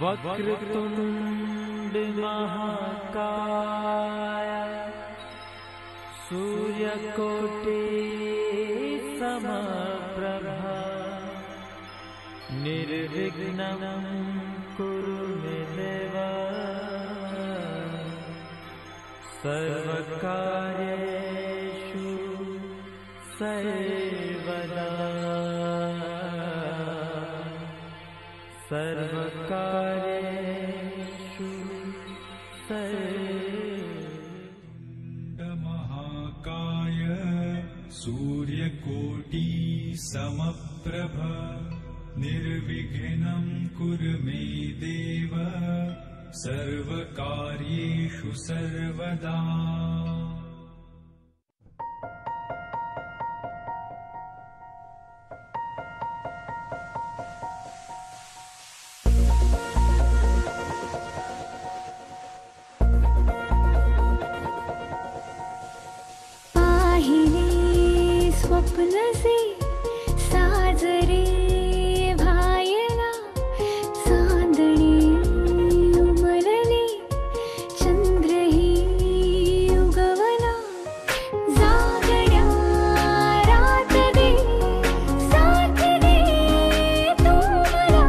वक्रतुंड महाकाय सूर्यकोटि समप्रभा निर्विघ्नं कुरु मे देव सर्वकार्येषु सर्वदा सर्वकार्येषु महाकाय सूर्यकोटि समप्रभ निर्विघ्नं कुरु मे देव सर्वकार्येषु सर्वदा। स्वप्नसे साजरे भायला चांदणे उमलले चंद्रही उगवला जागड्या रात दे साथ दे तू मला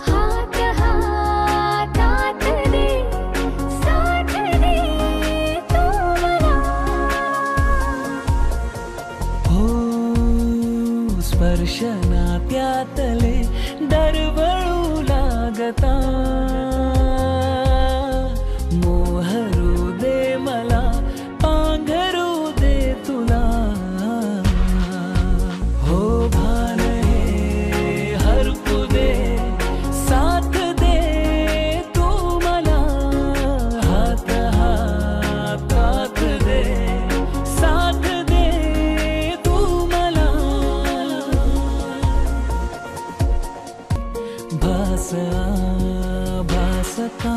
हात हातात दे साथ दे तू मला स्पर्शनात्यातले दरवळू लागता मोहरू दे मला पांघरू दे तुला हो भान हे हरपू दे साथ दे तू मला हात हातात दे साथ दे तू मला भासता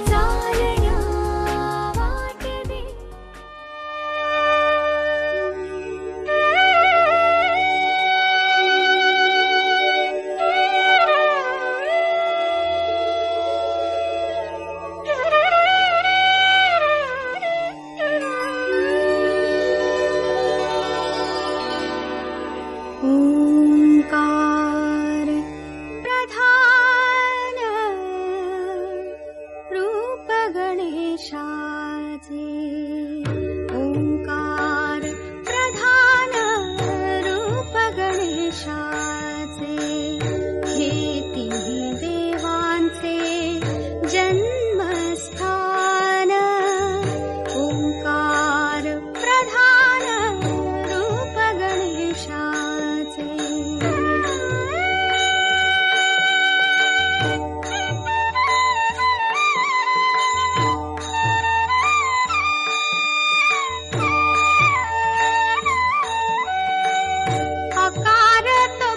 चालण्या वाट दे ओंकार प्रधान रूप गणेशाचे ओंकार प्रधान रूप गणेशाचे हे तिन्ही देवांचे जन्मस्थान ओंकार प्रधान रूप गणेशाचे अकार तो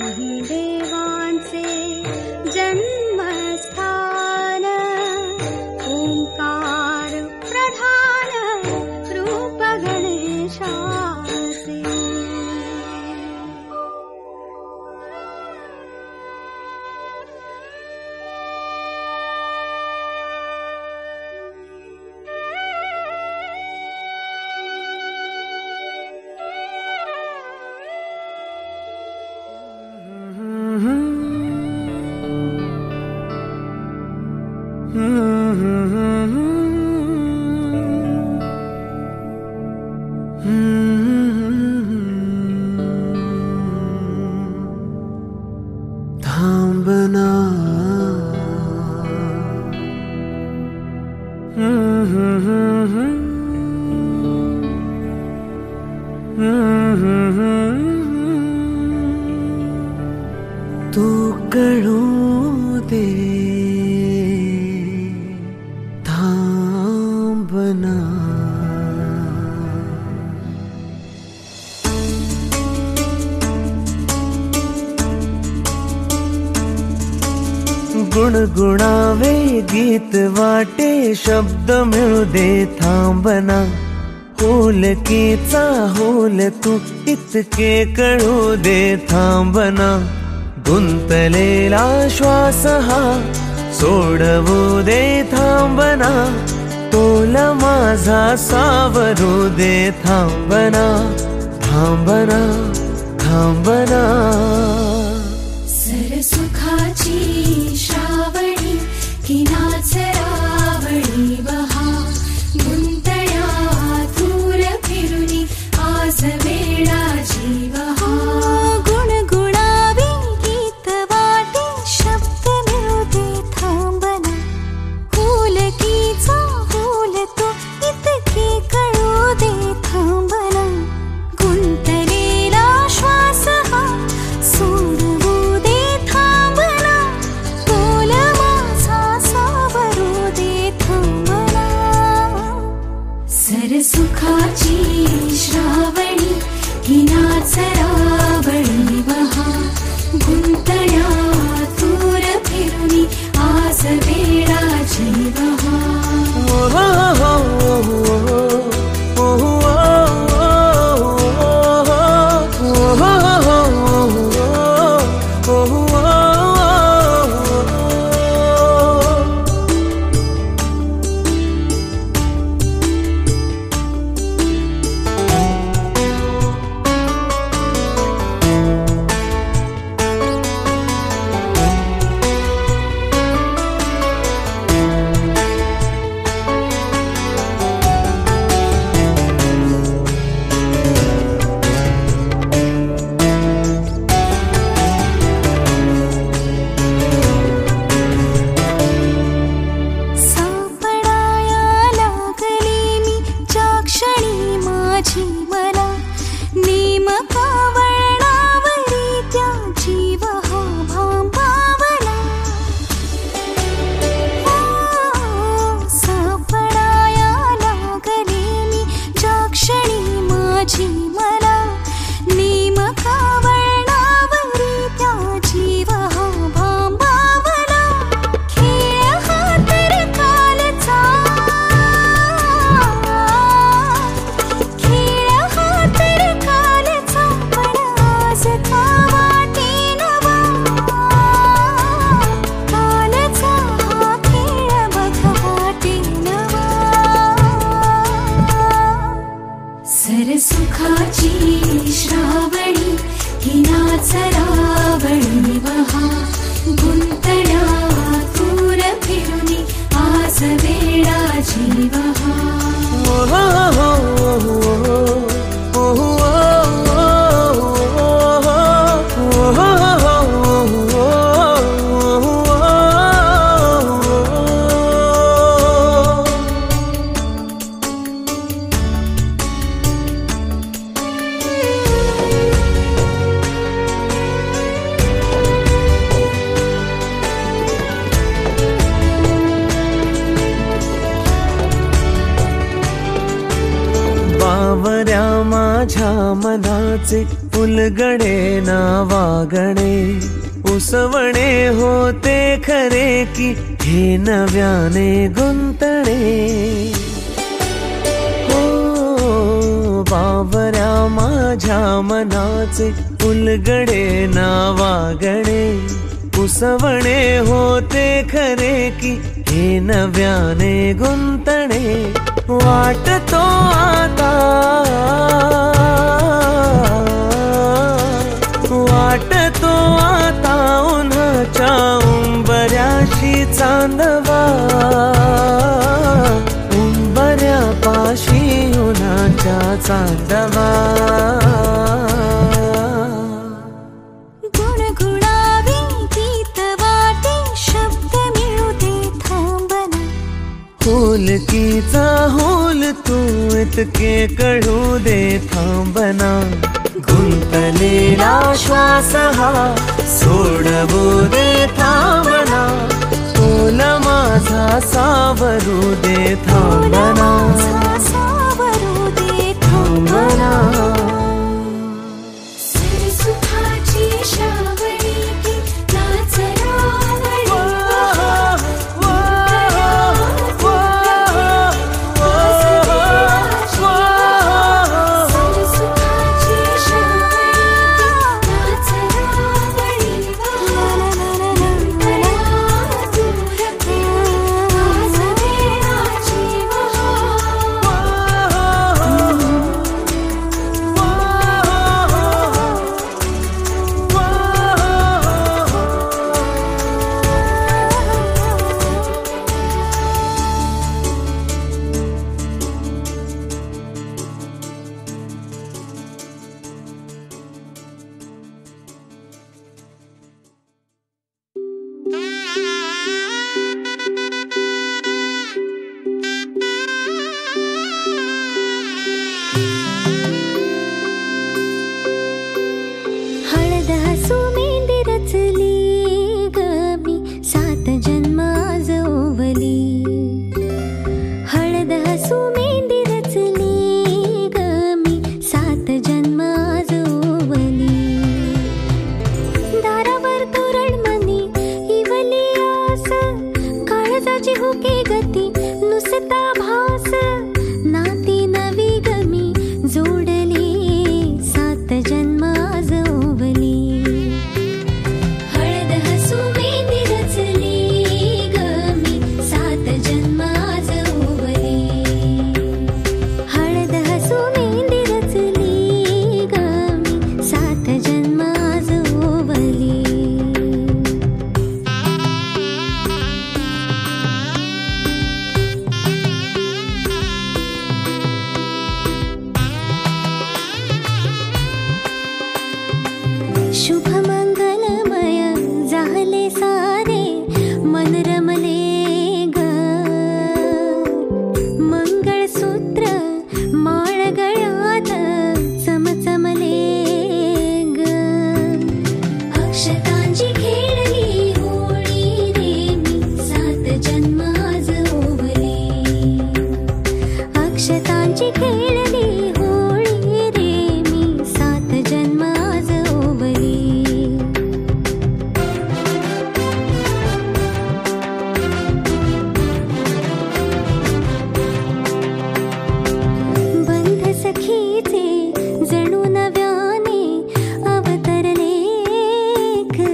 तुम्ही देवांचे जन्मस्थान ओंकार प्रधान रूप गणेशाचे थांबना तू कळू दे थांबना गुणगुणावे गीत वाटे शब्द मिळू दे थांबना होलकीचा होल तू इतके कळू दे थांबना गुंतलेला श्वास हा सोडवू दे थांबना तोल माझा सावरू दे थांबना थांबना थांबना सरसुखाची श्रावणी की नाचरावणी बहा गुंतळ्या दूर फिरुनी आज वेळा जीवहा गुणगुणावे गीत वाटे शब्द मिळू दे थांबना होलकीचा होल तो इतके कळू दे थांबना गुंतलेला श्वास हा सोडवू दे थांबना तोल माझा माझ्या मनाचे उलगडे ना वागणे, उसवणे होते खरे की हे नव्याने गुंतणे. हो बावऱ्या माझ्या मनाचे उलगडे ना वागणे, उसवणे होते खरे की हे नव्याने गुंतणे. वाटतो आता, वाटतो आता उन्हाच्या उंबऱ्याशी चांदवा, उंबऱ्यापाशी उन्हाच्या चांदवा. गुणगुणावे गीत वाटे शब्द मिळू दे थांबना, होलकीचा होल तू इतके कळू दे थांबना. गुंतलेला श्वास हा सोडवू दे थांबना, तोल माझा सावरू दे थांबना, सावरू दे थांबना. सुखाची श्रावणी की नाच रावणी जणू नव्याने अवतरले ग.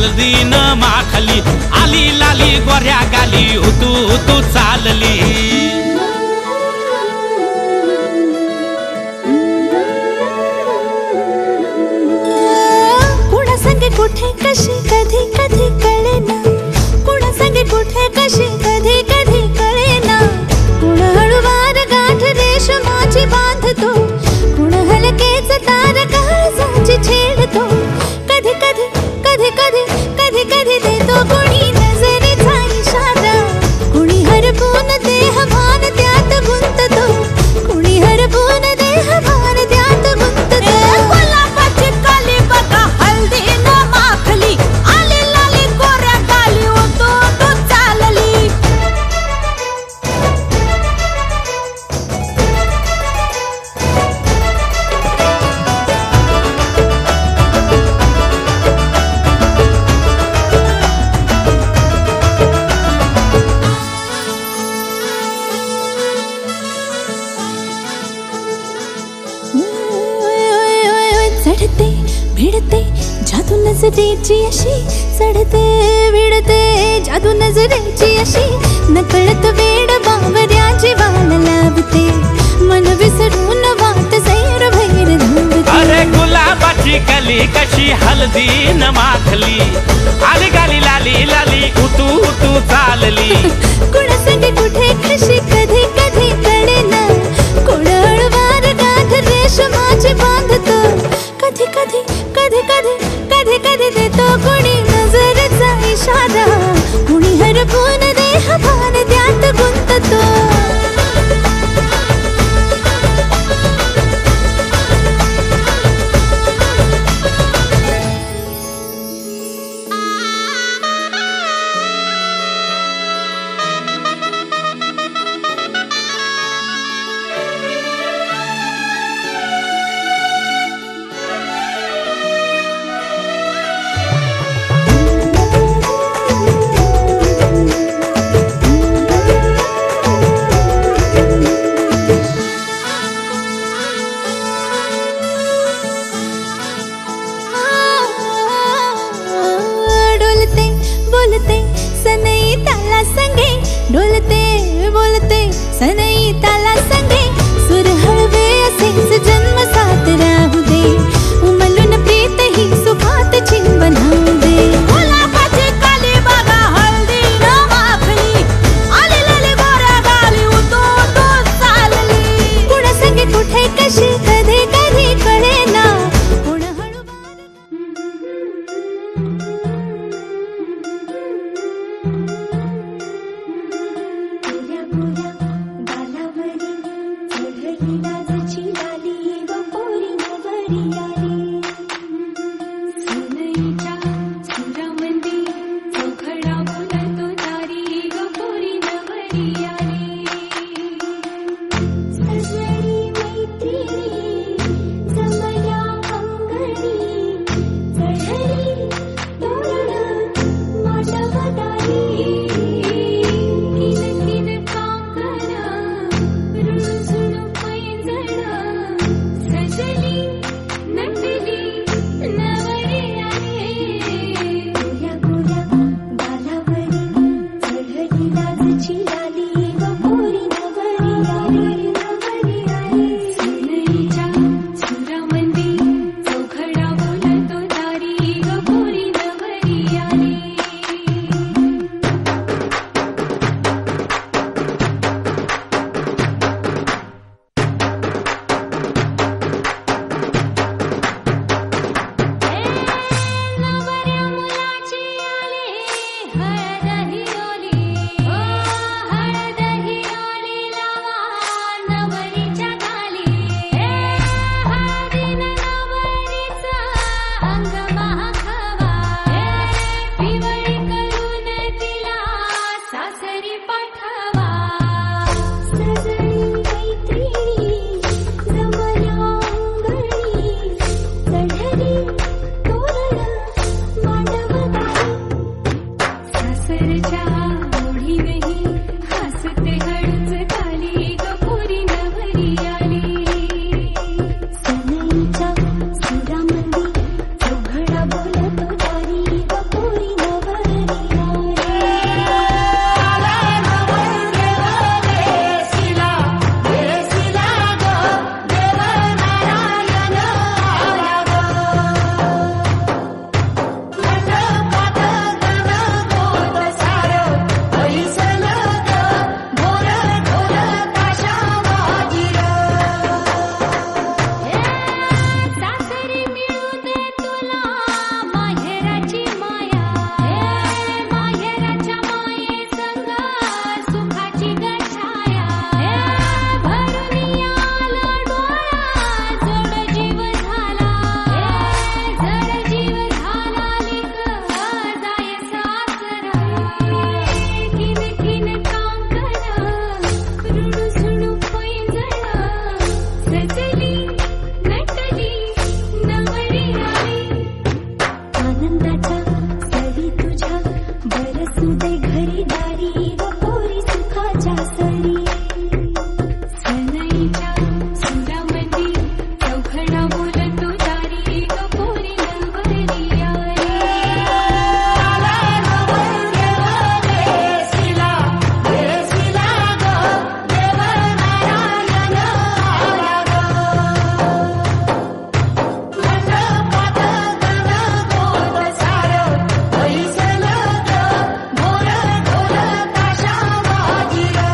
हळदीन माखली आली लाली गोऱ्या गाली उतू उतू चालली कुणा संगे कुठे कशी कधी कधी कळेना कुणा संगे कुठे कशी कधी कधी कळेना कुण हळूवार गाठ रेशमाची बांधतो कुण हलकेच तार काळजाची छेडतो कधी कधी कधी कधी कधी कधी देतो कोणी नजरेचा इशारा कुणी हरपून देह भान त्यात गुंततो कुणी हरपून देह भान त्यात गुंततो गुलाबाची काली बघा हळदी न माखली आली लाली गोऱ्या गाली उतू उतू चालली चढते भिडते जादू नजरेची अशी चढते भिडते जादू नजरेची अशी नकळत वेड बावऱ्या जीवाला लाभते मन विसरून वाट सैर भैर धावते अरे गुलाबाची कली कशी हळदीन माखली आली गाली लाली लाली उतू उतू चालली कुणा संगे कुठे कशी कधी कधी कळेना कुण हळूवार गाठ रेशमाची बांधतो कधी कधी कधी कधी कधी कधी देतो कोणी नजरेचा इशारा कुणी हरपून देह भान त्यात गुंततो डोलते बोलते सनई ताला संगे डोलते बोलते सनई ताला संगे सुर हळवे असेच जन्म साथ राहू दे उमलून प्रीत ही सुखात चिंबन होऊ दे गुलाबाची काली बघा हळदी न माखली आली लाली गोऱ्या गाली उतू उतू चालली कुणा संगे कुठे कशी कधी कधी कळेना कुण हळूवार गोऱ्या गोऱ्या गालावरी चढली लाजची लाली ग पोरी नवरी आली सुनईच्या सुरामंदी चौखडा बोलतो तारी ग पोरी नवरी आली सजली मैत्रिणी जमल्या अंगणी चढली तोरण मांडवदारी किन किन काकण रुसुण पैंजण सजली नटली नवरी आली गोऱ्या गोऱ्या गालावरी चढली लाजची लाली ग पोरी नवरी आली नवरी आली सुनईच्या सुरामंदी चौखडा बोलतो तारी ग पोरी नवरी आली नवऱ्या मुलाची आली हळद ही ओली ओ सासरी सनईच्या सुरामंदी चौघडा बोलतो दारी ग पोरी नवरिया रे आला देसिला देसिला ग देव नारायण आला ग मंडपात गण गोद सार बैसल ग भोर ढोल ताशा वाजिला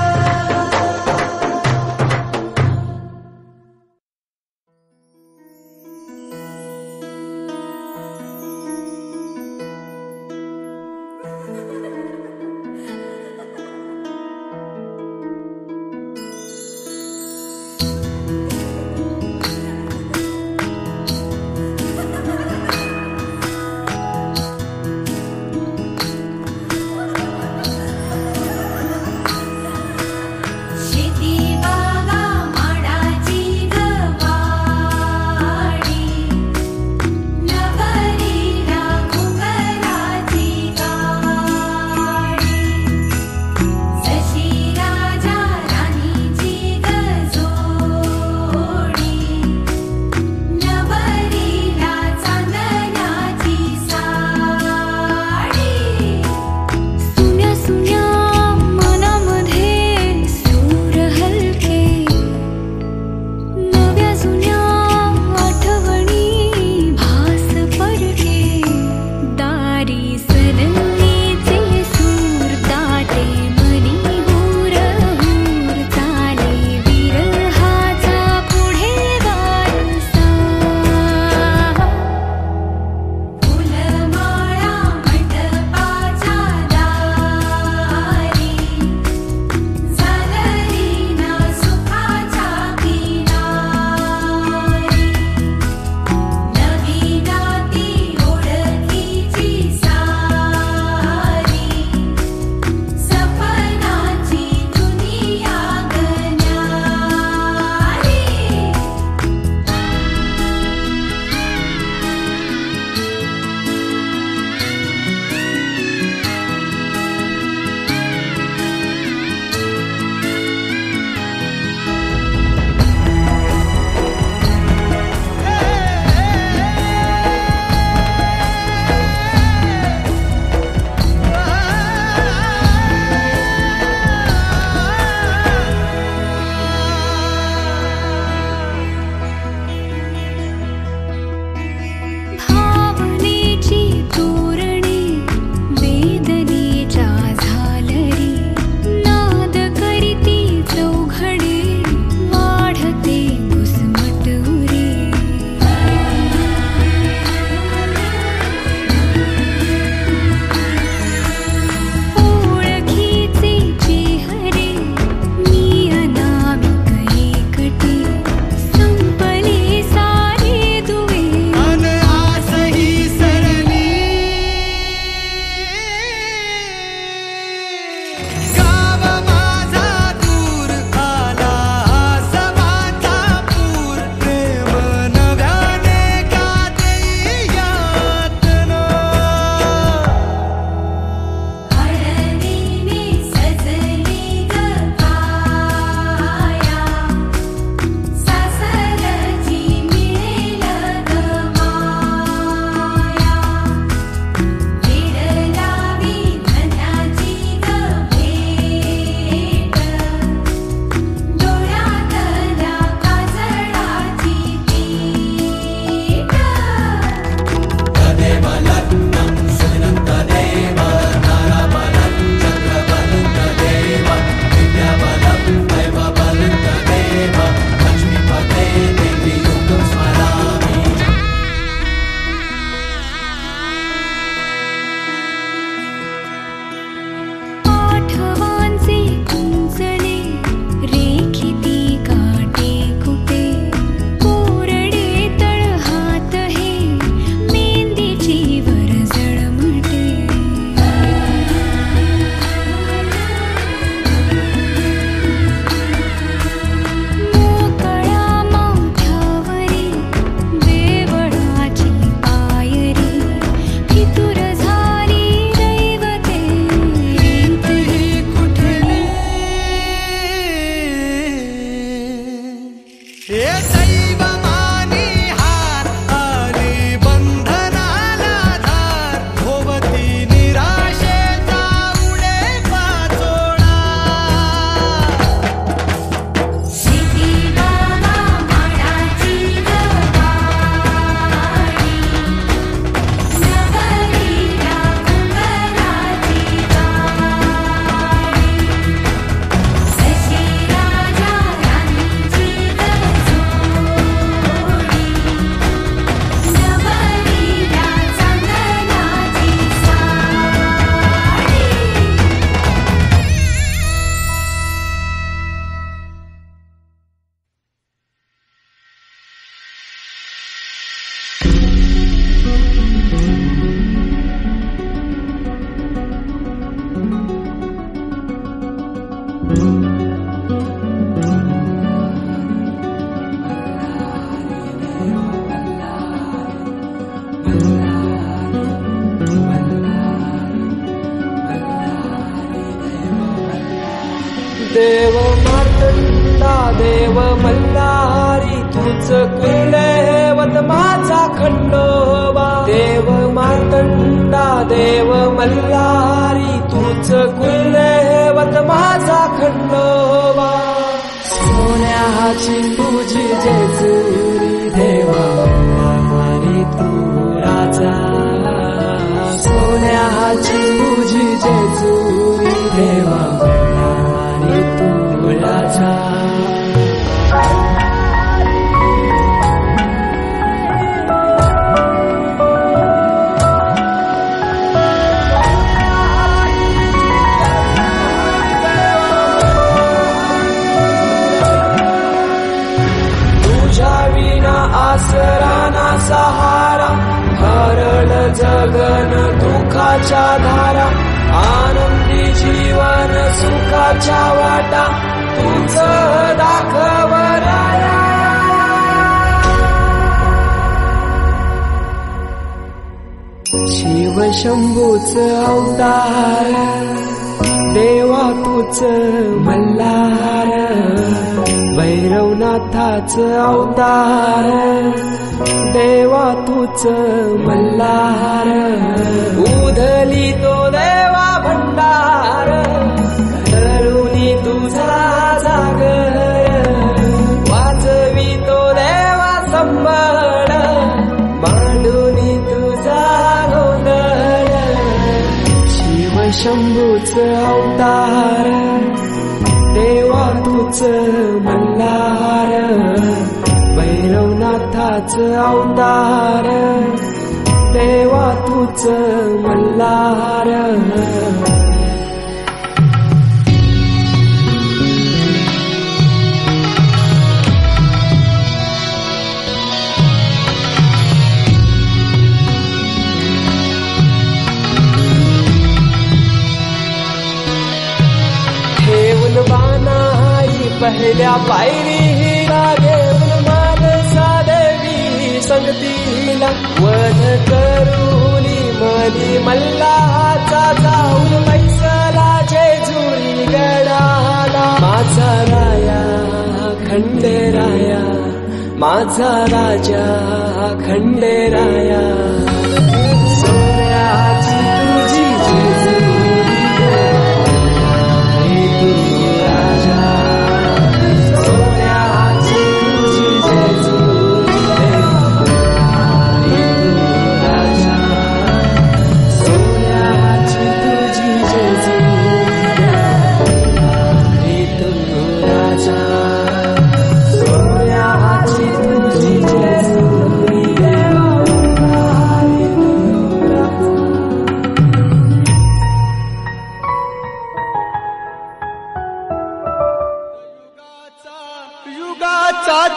देव मार्तंडा देव मल्हारी तूच कुलदैवत माझा खंडोबा देव मार्तंडा देव मल्हारी तूच कुलदैवत माझा खंडोबा सोन्याची तुझी जेजुरी देवा मल्हारी तू राजा सोन्याची तुझी जेजुरी देवा मल्हारी तू राजा आसराना सहारा हरळ जगन दुःखाच्या धारा आनंदी जीवन सुखाच्या वाटा तुझ दाखव राया शिव शंभूच अवतार देवा तूच मल्हार भैरवनाथाच अवतार देवा तूच मल्हार उधली तो देवा भंडार धरुणी तुझा जागर वाजवी तो देवा संबळ मांडुनी तुझा गोंधळ शिव शंभूच अवतार देवा तूच मल्हार भैरवनाथाच अवतार देवा तूच मल्हार बानाई पहिल्या पायरीला घेऊन मानसा देवी संगतीला वध करूनी मनी मल्हाचा जाऊन बैसला जेजुरी गडाला माझा राया खंडेराया माझा राजा खंडेराया सोन्याची तुझी जेजुरी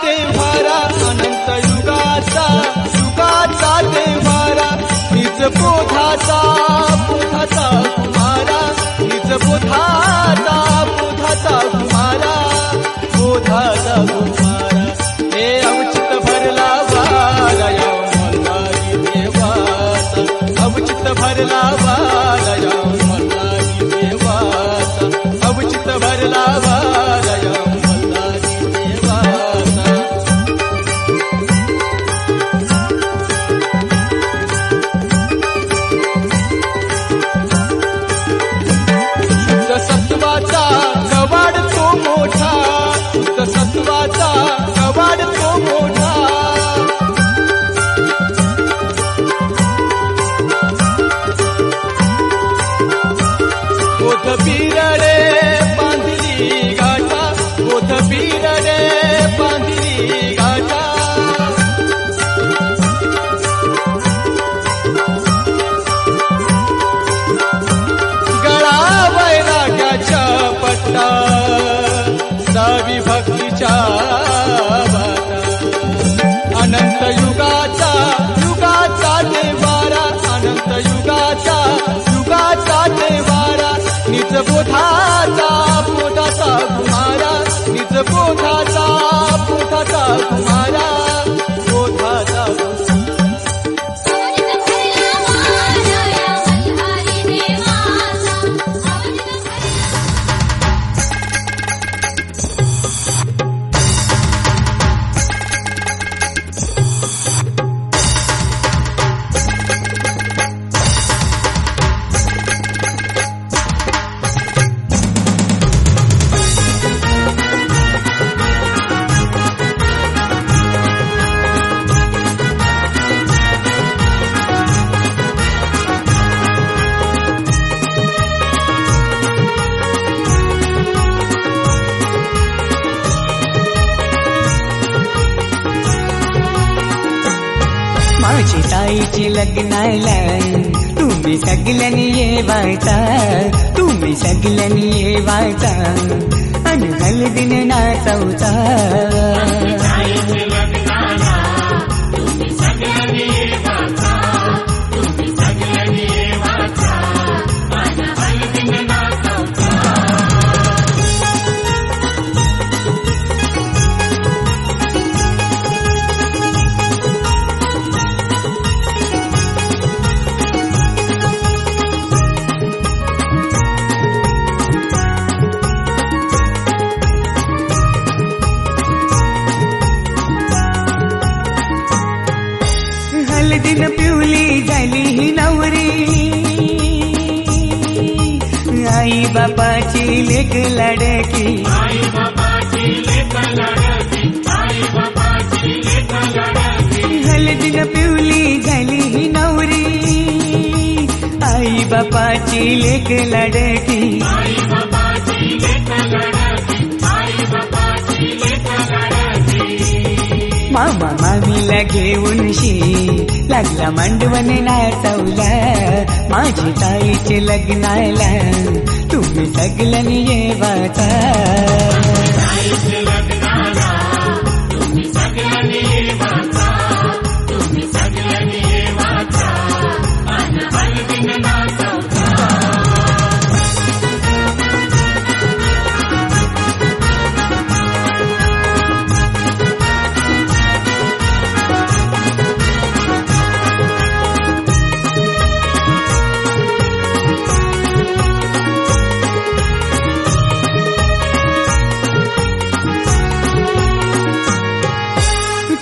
देव्हारा अनंत युगाचा युगाचा देव्हारा निज बोधाचा बोधाचा कुमारा निज बोधाचा बोधाचा कुमारा बोधाचा कुमारा हे अवचित भरला वारा या मल्हारी देवाचा अवचित भरला वारा या मल्हारी देवाचा अवचित भरला वारा या सत्वाचा कवाड तो मोठा बोध बिरडे बांधली गाठा बोध बिरडे बांधली गाठा गळा वैराग्याच्या पट्टा सावी भक्तीच्या बाटा अनंत युगाचा युगाचा देवारा अनंत युगाचा युगाचा देवारा निज बोधाचा बोधाचा कुमारा निज बोधाचा बोधाचा कुमारा बोधाचा माझी ताईची लग्नाला तुम्ही सगळ्यांनी येवायचा, तुम्ही सगळ्यांनी येवायचा अन हळदीन नाचवचा. हळदीन पिवली झाली ही नवरी, आई बापाची लेक लाडकी, हळदीन पिवली झाली ही नवरी, आई बापाची लेक लाडकी. मामा मामीला घेऊन शी लागला मांडवण नाचवला, माझी ताईचे लग्नाला तुम्ही सगळ्यांनी येवाचा.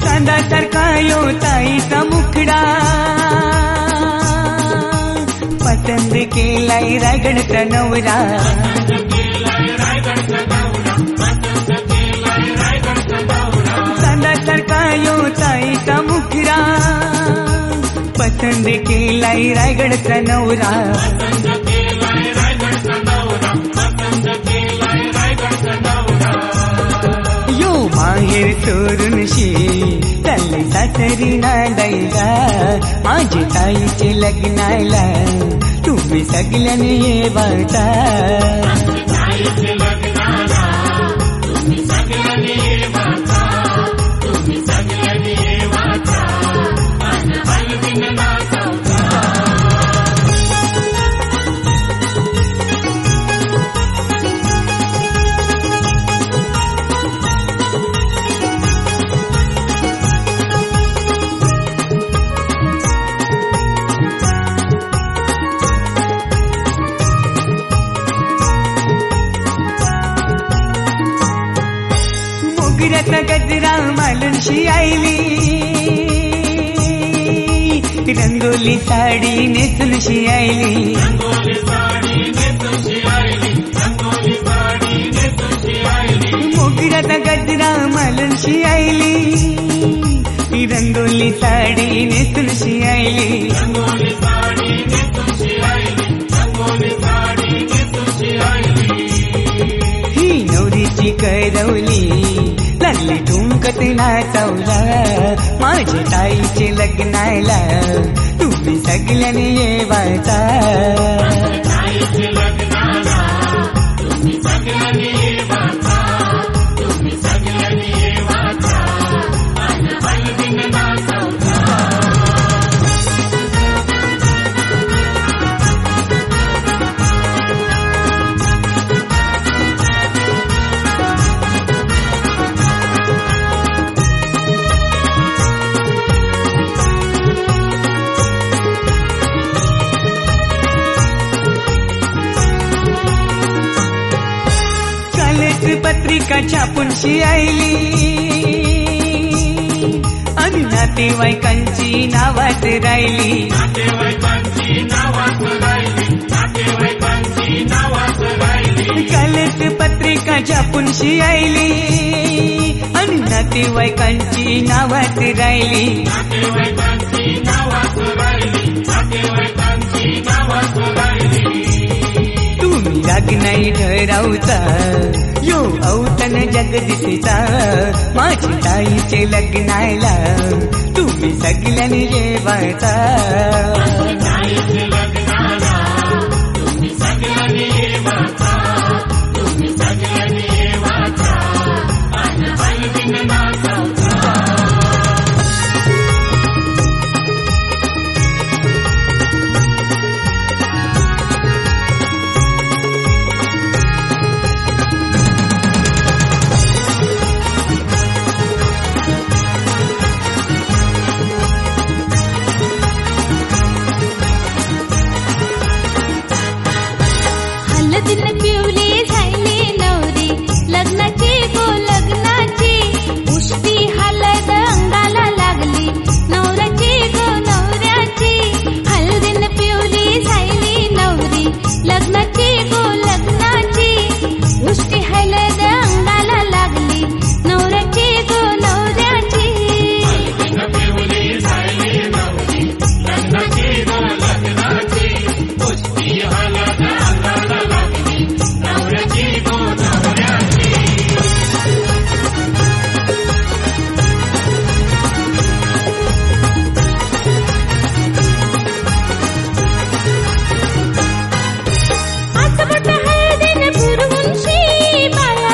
चांदासारखा यो ताईचा मुखडा, पसंद केलाय रायगडचा नवरा. चांदासारखा यो ताईचा मुखडा, पसंद केलाय रायगडचा नवरा. यो माहेर सोडून शी चालले सासरी नांदायला, माझी ताईचे लग्नाला तुम्ही सगळ्यांनी येवाचा. मोगऱ्याचा गजरा मालूनशी आईली, रंगोली साडी नेसूनशी आईली. मोगऱ्याचा गजरा मालूनशी आईली, रंगोली साडी नेसूनशी आईली. ही नवरीची करवली लागली ठुमकत नाचवला, माझ्या ताईचे लग्नाला तुम्ही सगळ्यांनी येवाचा. पत्रिका छापूनशी आईली, आणि नातेवाईकांची नावात राहिली. कालच पत्रिका छापूनशी आईली, आणि नातेवाईकांची नावात राहिली. तुम्ही राग नाही ठरावचा, यो औतण जग जगदीशेचा माझी ताईचे लग्नाला तुम्ही सगळ्यांनी जेवायचा हळदीनं पिवली झाली नवरी लग्नाची गो लग्नाची उष्टी हळद अंगाला लागली नवऱ्याची गो नवऱ्याची हळदीनं पिवली झाली नवरी लग्नाची गो लग्नाची उष्टी हळद अंगाला लागली नवऱ्याची गो नवऱ्याची आजमोठ्या हळदीनं पुरवूनशी बाया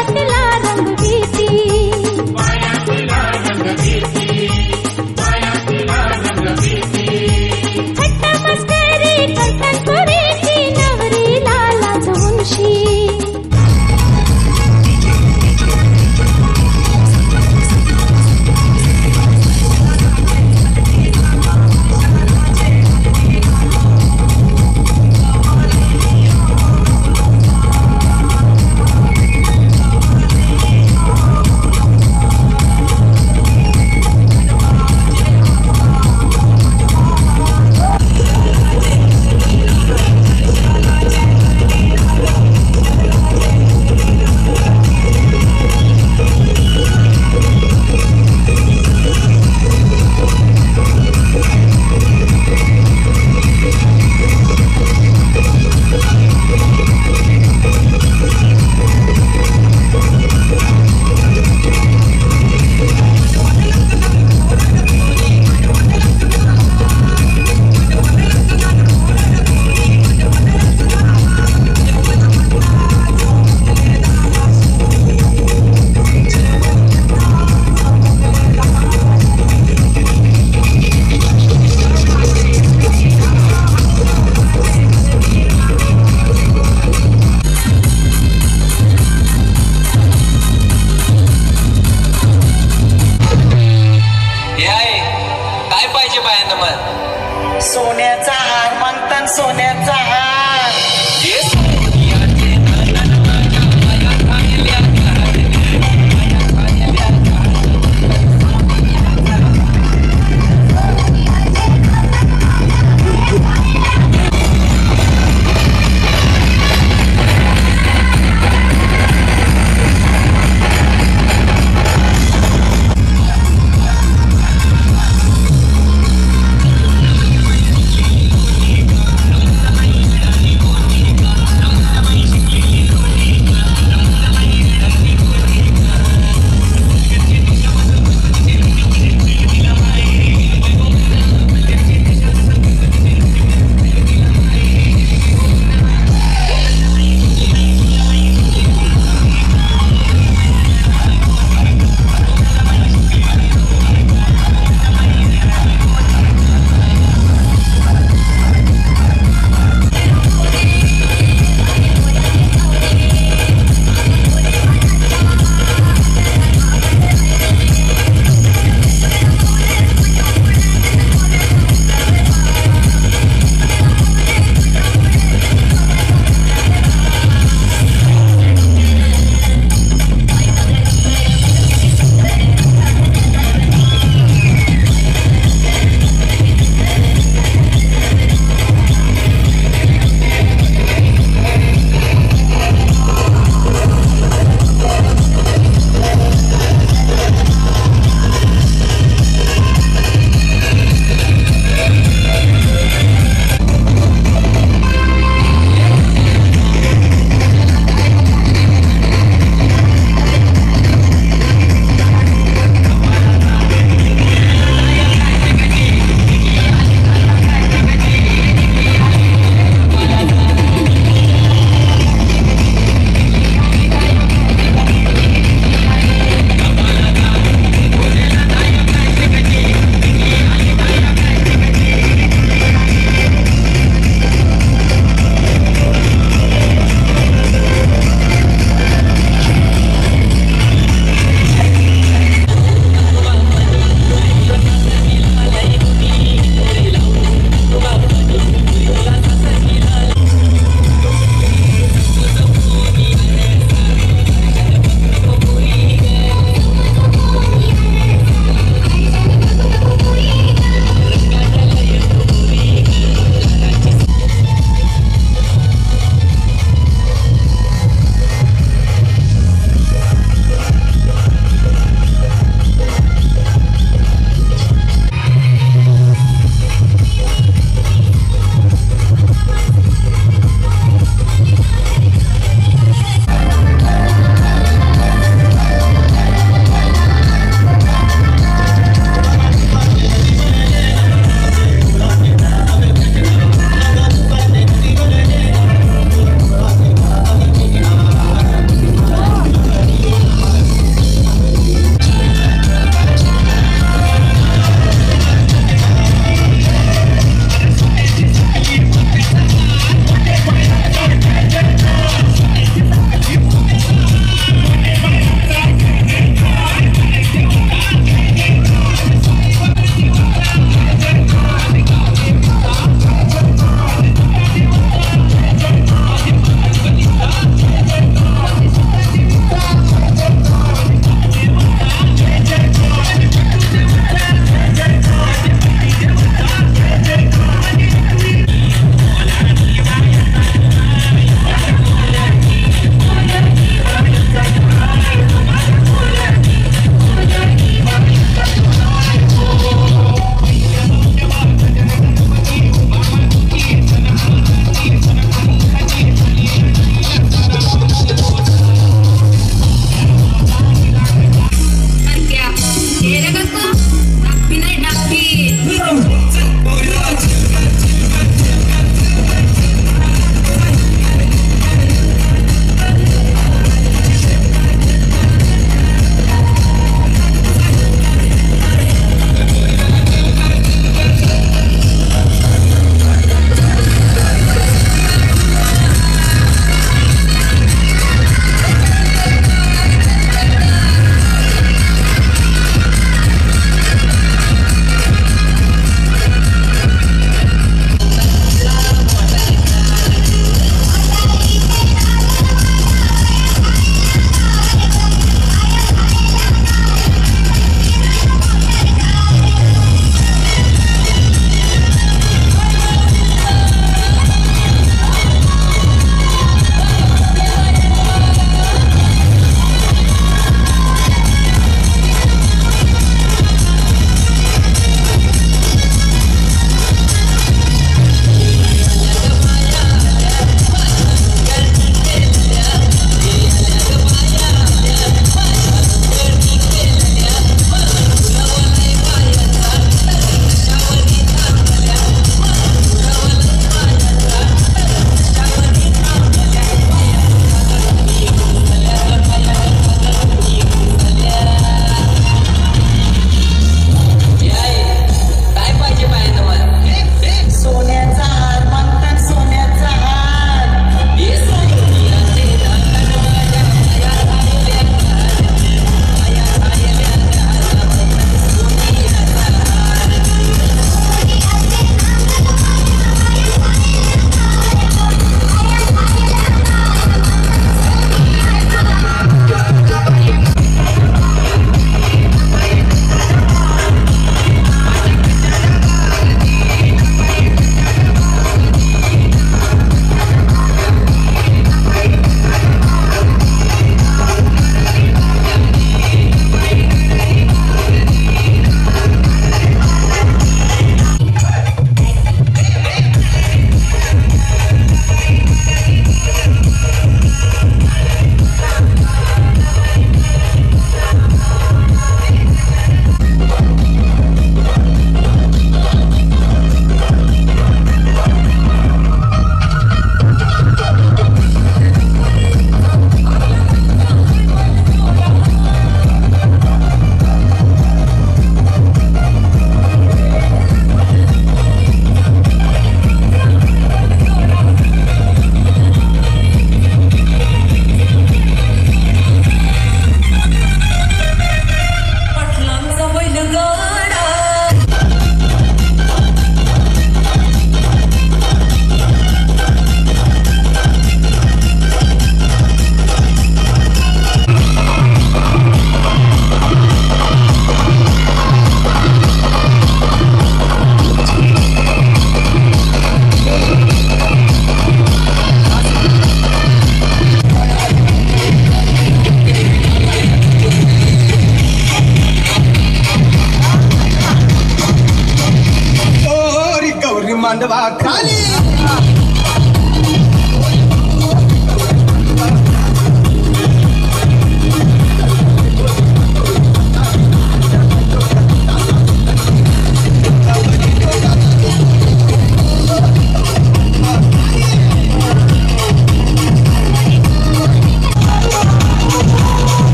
वाजवा खाली.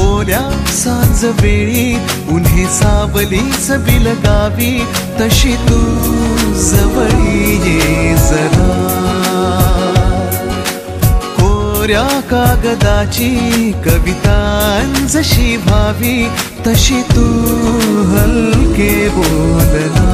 ओल्या सांज वेळी उन्हे सावलीच बिलगावी तशी तू जवळी ये जरा कोऱ्या कागदाची कविता जशी भावी तशी तू हलके बोलना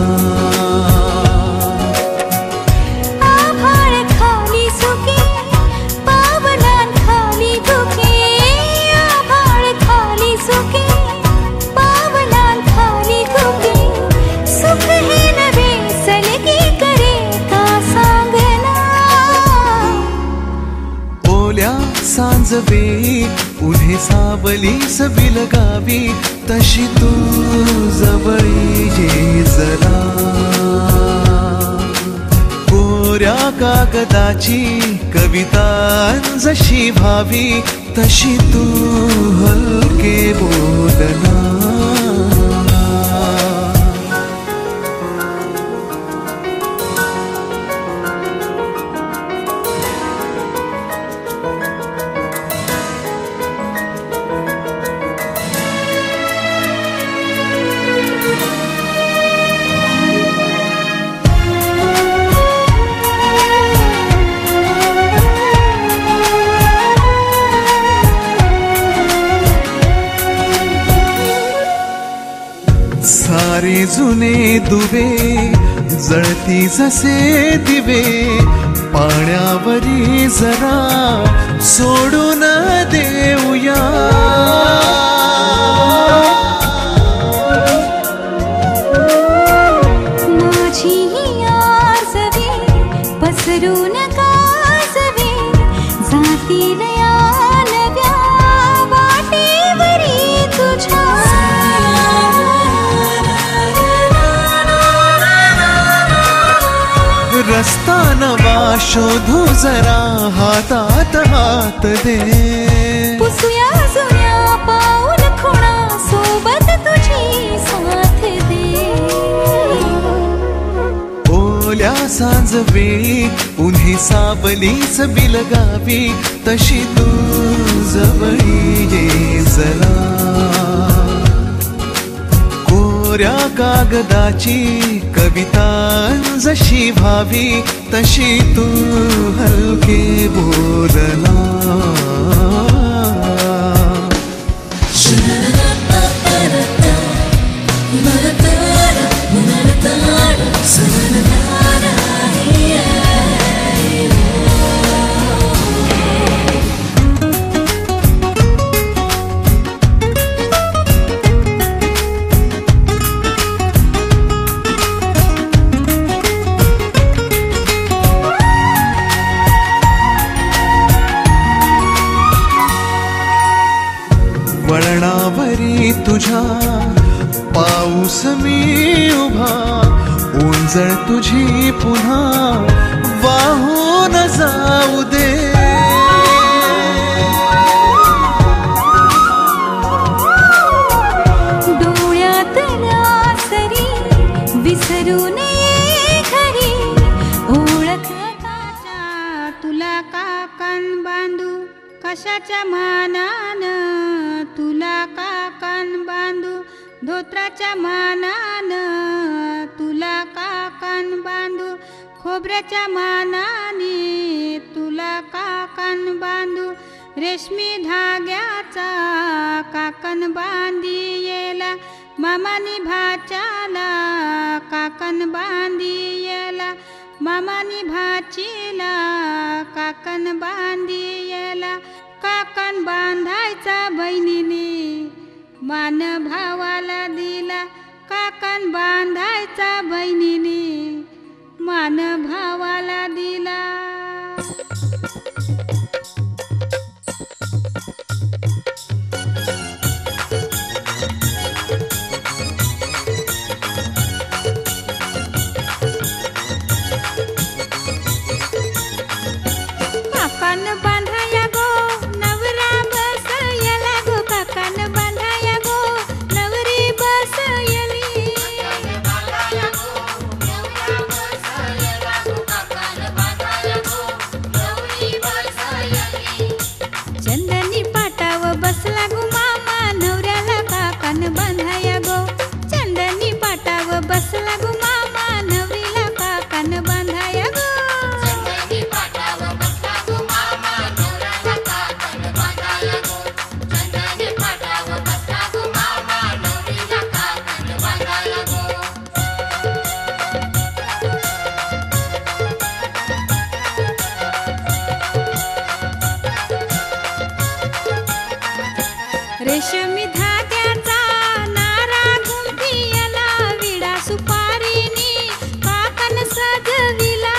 वेळी उन्हे सावली बिलगावी तशी तू जवळी ये जरा कोऱ्या कागदाची कविता जशी भावी तशी तू हलके बोलना सारे जुने दुवे जळती जसे दिवे पाण्यावरी जरा सोडून देऊया माझी आसवे पसरून कासवे जातील या नव्या वाटेवरी तुझ्या रस्ता नवा शोधू जरा हातात हात दे पुसूया जुन्या पाऊल खुणा सोबत तुझी साथ दे ओल्या सांज वेळी उन्हे सावलीच बिलगावी तशी तू जवळी ये जरा कोऱ्या कागदाची कविता जशी भावी तशी तू हलके बोलना वळणावरी तुझ्या पाऊस मी उभा ओंजळ तुझी पुन्हा वाहून जाऊ दे डोळ्यातल्या सरी विसरू नये खरी ओळख तुला का कान बांधू कशाच्या मानान तुला का कान बांधू धोत्राच्या मानान तुला का कान बांधू खोबऱ्याच्या मानाने तुला का कान बांधू रेशमी धाग्याचा काकण बांधी येला मामानी भाच्याला काकण बांधी येला मामानी भाचीला काकण बांधी येला काकण बांधायचा बहिणीने मान भावाला दिला काकण बांधायचा बहिणीने मान भावाला दिला काकण बांधाया गो नवरा बसयला गो काकण बांधाया गो नवरी बसयली चंदनी पाटाव बसला गो मामा नवऱ्याला काकण बांधाया गो चंदनी पाटाव बसला गो मामा नवरीला काकण बांधाया गो रेशमी धाग्याचा नारा गुंफियला विडा सुपारीनी काकण सजविला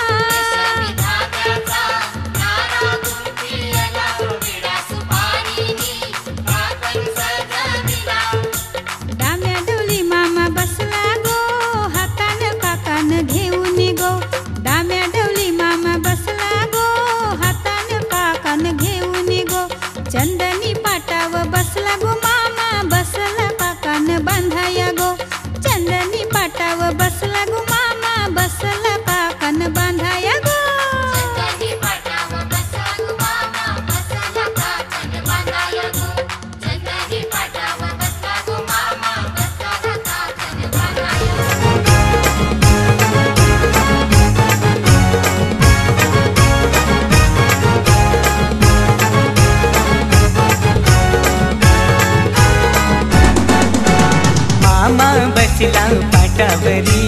बसला पाटावरी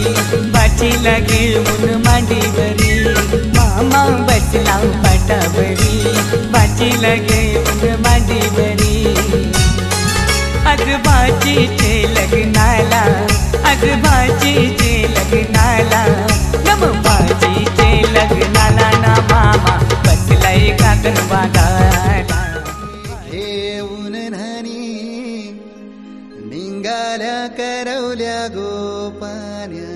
बाचीला घेऊन मांडीवरी मामा बसला पाटावरी बाचीला घेऊन मांडीवरी आज बाचीचे लग्नाला आज बाचीचे लग्नाला नम बाचीचे लग्नाला ना मामा बसलाय काकण बागाला घेऊन न्हाणी निघाल्या करवल्या गोपान्या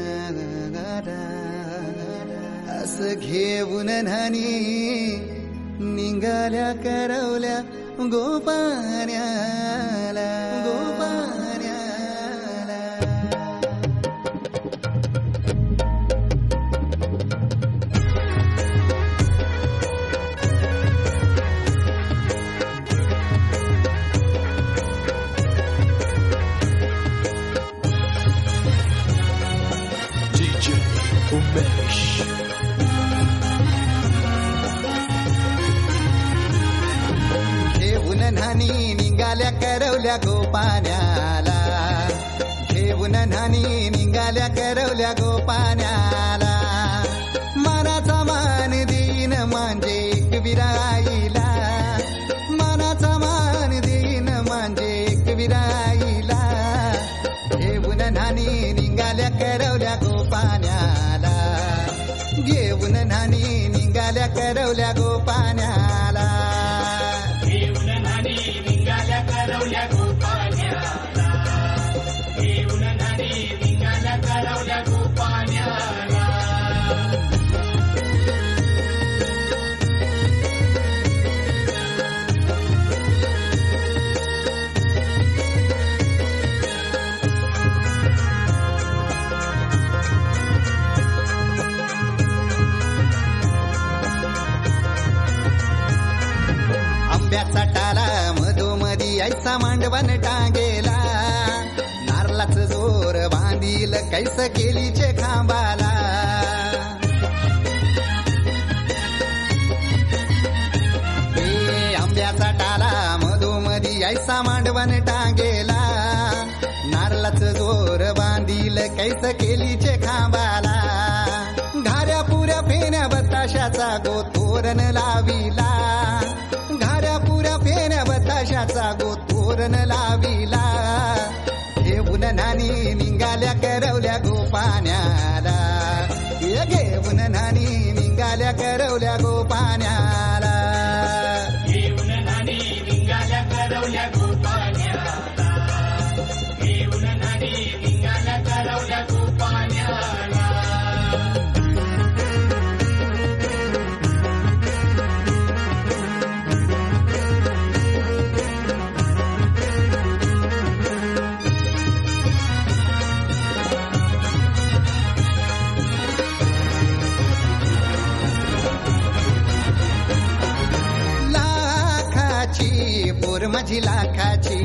असं घेऊन न्हाणी निघाल्या करवल्या गोपान्याला गोपान्याला घेऊन न्हाणी निघाल्या करवल्या गोपान्याला घेऊन न्हाणी निघाल्या करवल्या गोपान्याला मानाचा मान देईन म्हणजे एक विराईला मानाचा मान देईन म्हणजे एक विराईला घेऊन न्हाणी निघाल्या करवल्या गोपान्याला घेऊन न्हाणी निघाल्या करवल्या गोपान्याला घेऊन न्हाणी निघाल्या करवल्या गोपान्याला घेऊन न्हाणी निघाल्या करवल्या गोपान्याला आंब्याचा टाला मधोमधी ऐसा मांडवण टांगेला नारलाच जोर बांधील कैस केलीचे खांबाला आंब्याचा टाला मधोमधी ऐसा मांडवण टांगेला नारलाच जोर बांधील कैस केलीचे खांबाला घाऱ्या पुऱ्या फेण्या बताशाचा गोतोरण लाविला घाऱ्या पुऱ्या फेण्या बताशाचा गोतोरण लाविला घेऊन न्हाणी निघाल्या करवल्या गोपान्याला घेऊन न्हाणी निघाल्या करवल्या गोपान्याला घेऊन न्हाणी निघाल्या करवल्या गोपान्याला घेऊन न्हाणी निघाल्या करवल्या गोपान्याला पोर माझी लाखाची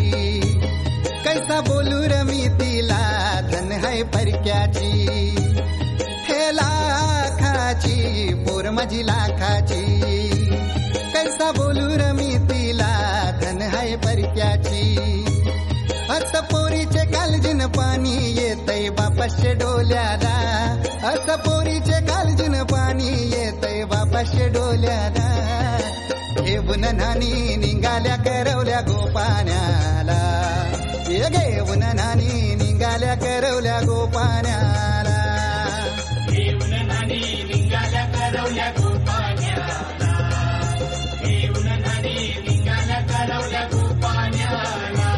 कैसा बोलू रमी तिला धन है परक्याची हे लाखाची पोर माझी लाखाची कैसा बोलू रमी तिला धन है परक्याची अस पोरीचे कालजीन पाणी येतय बापाशे डोल्याला अस पोरीचे कालजीन पाणी येतय बापाशे डोल्याला घेऊन न्हाणी निघाल्या करवल्या गोपान्याला घेऊन न्हाणी निघाल्या करवल्या गोपान्याला घेऊन न्हाणी निघाल्या करवल्या गोपान्याला घेऊन न्हाणी निघाल्या करवल्या गोपान्याला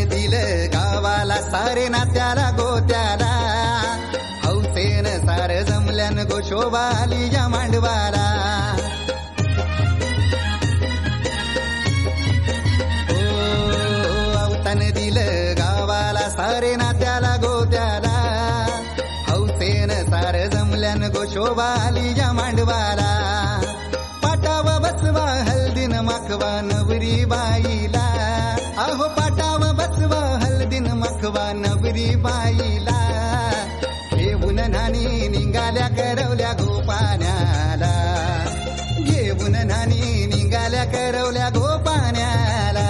दिलं गावाला सारे नात्याला गोत्याला हौसेन सार जमल्यान गोशोबाली या मांडवाला अवतान दिलं गावाला सारे नात्याला गोत्याला हौसेन सार जमल्यान गोशोबाली या मांडवाला पाटावा बसवा हल्दीन माखवा नवरी नवरी बाईला, अहो पाटाव बसवा हलदीन मखवा नवरी बाईला. घेऊन नानी निघाल्या करवल्या गोपाण्याला, घेऊन नानी निघाल्या करवल्या गोपाण्याला.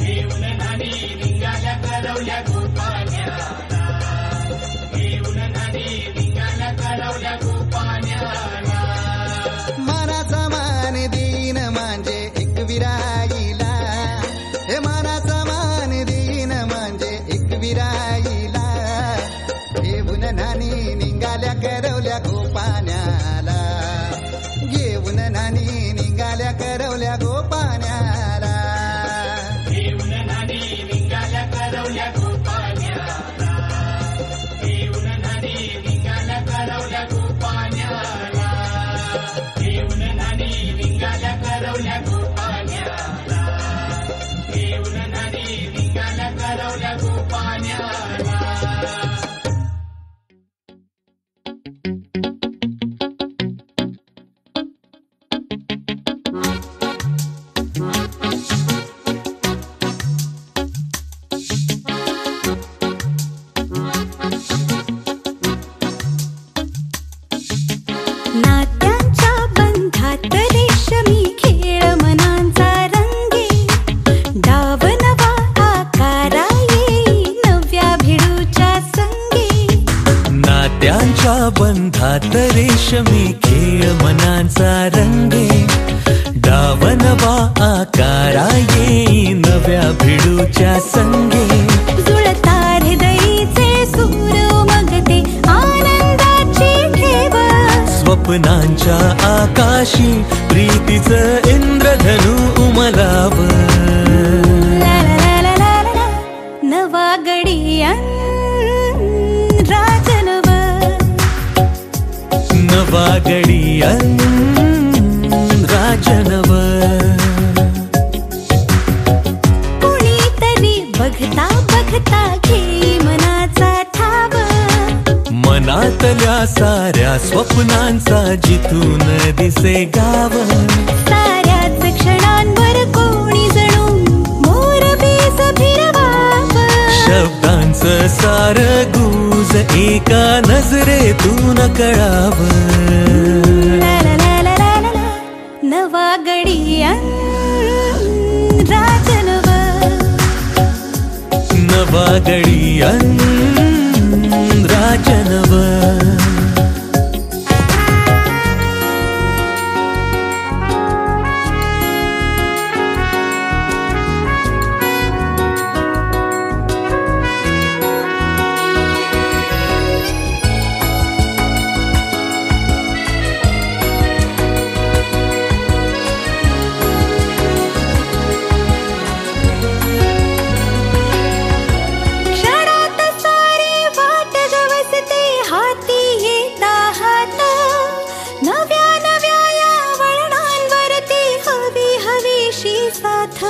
घेऊन नानी निघाल्या करवल्या गोपाण्याला, घेऊन नानी निघाल्या करवल्या गोपाण्याला. मानाचा मान दीन म्हणजे एक विराईला, हे मानाचा मान दीन म्हणजे एक विराईला. घेऊन नानी निघाल्या करवल्या गोपाण्याला, घेऊन नानी निघाल्या करवल्या गोपाण्याला. घेऊन नानी निघाल्या करवल्या गोपाण्याला, घेऊन नानी निघाल्या करवल्या गोपाण्याला. घेऊन नानी निघाल्या करवल्या गोपाण्याला, घेऊन नानी निघाल्या करवल्या गोपाण्याला. नात्यांच्या बंधात रेशमी खेळ मनांचा रंगे, डाव नवा आकारा येई नव्या भिडूच्या संगे. नात्यांच्या बंधात रेशमी खेळ मनांचा रंगे, डाव नवा आकारा येई नव्या भिडूच्या संगे. जुळता हृदयीचे सूर उमगते आनंदाची ठेव, स्वप्नांच्या आकाशी प्रीतीचं इंद्रधनु उमलाव. ला ला ला ला ला ला. नवा गडियान राजनव, नवा गडियान राजनव. कुणीतरी बघता बघता घेई मनाचा ठाव, मनातल्या साऱ्या स्वप्नांचा जिथून दिसे गाव. साऱ्याच क्षणांवर कोणी जणू मोरपीस फिरवाव. शब्दांचं सार गुज एका नजरेतून कळाव. ला ला ला ला ला ला. नवा गडियान राजनव, नवा गडियान राजनव. क्षणात सारी वाट गवसते हाती येता हात. नव्या नव्या या वळणांवरती हवी हवीशी साथ.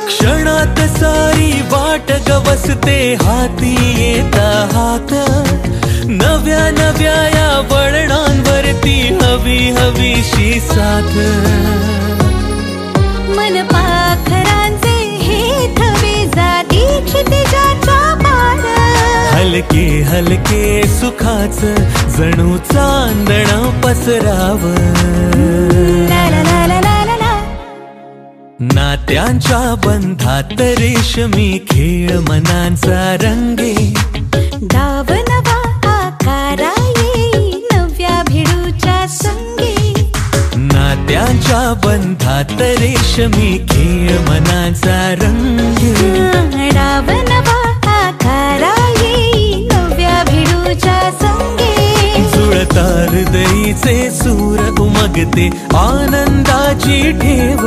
क्षणात सारी वाट गवसते हाती येता हात. नव्या नव्या या वळणांवरती हवी हवीशी साथ. मन पाखरांचे हे थवे जाती क्षितिजाच्या पार. हलके हलके सुखाच जणू चांदण पसराव. ला ला ला ला ला ला ला. नात्यांच्या बंधात रेशमी खेळ मनांचा रंगे, डाव नवा आकारा येई नव्या भिडूच्या संगे. नात्यांच्या बंधात रेशमी खेळ मनांचा रंगे, डाव नवा आकारा येई नव्या भिडूच्या संगे. जुळता हृदयीचे सूर उमगते आनंदाची ठेव.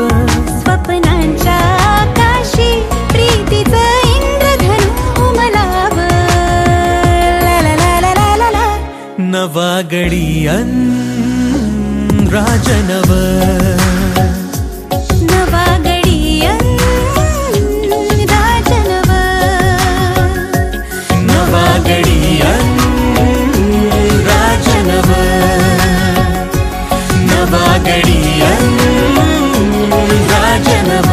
स्वप्नांच्या आकाशी प्रीतीचं इंद्रधनु उमलाव. ला ला ला ला ला ला ला. नवा गडियान राजनव, नवा गडियान राजनव. नवा गडियान राजनव, नवा गडियान राजनव.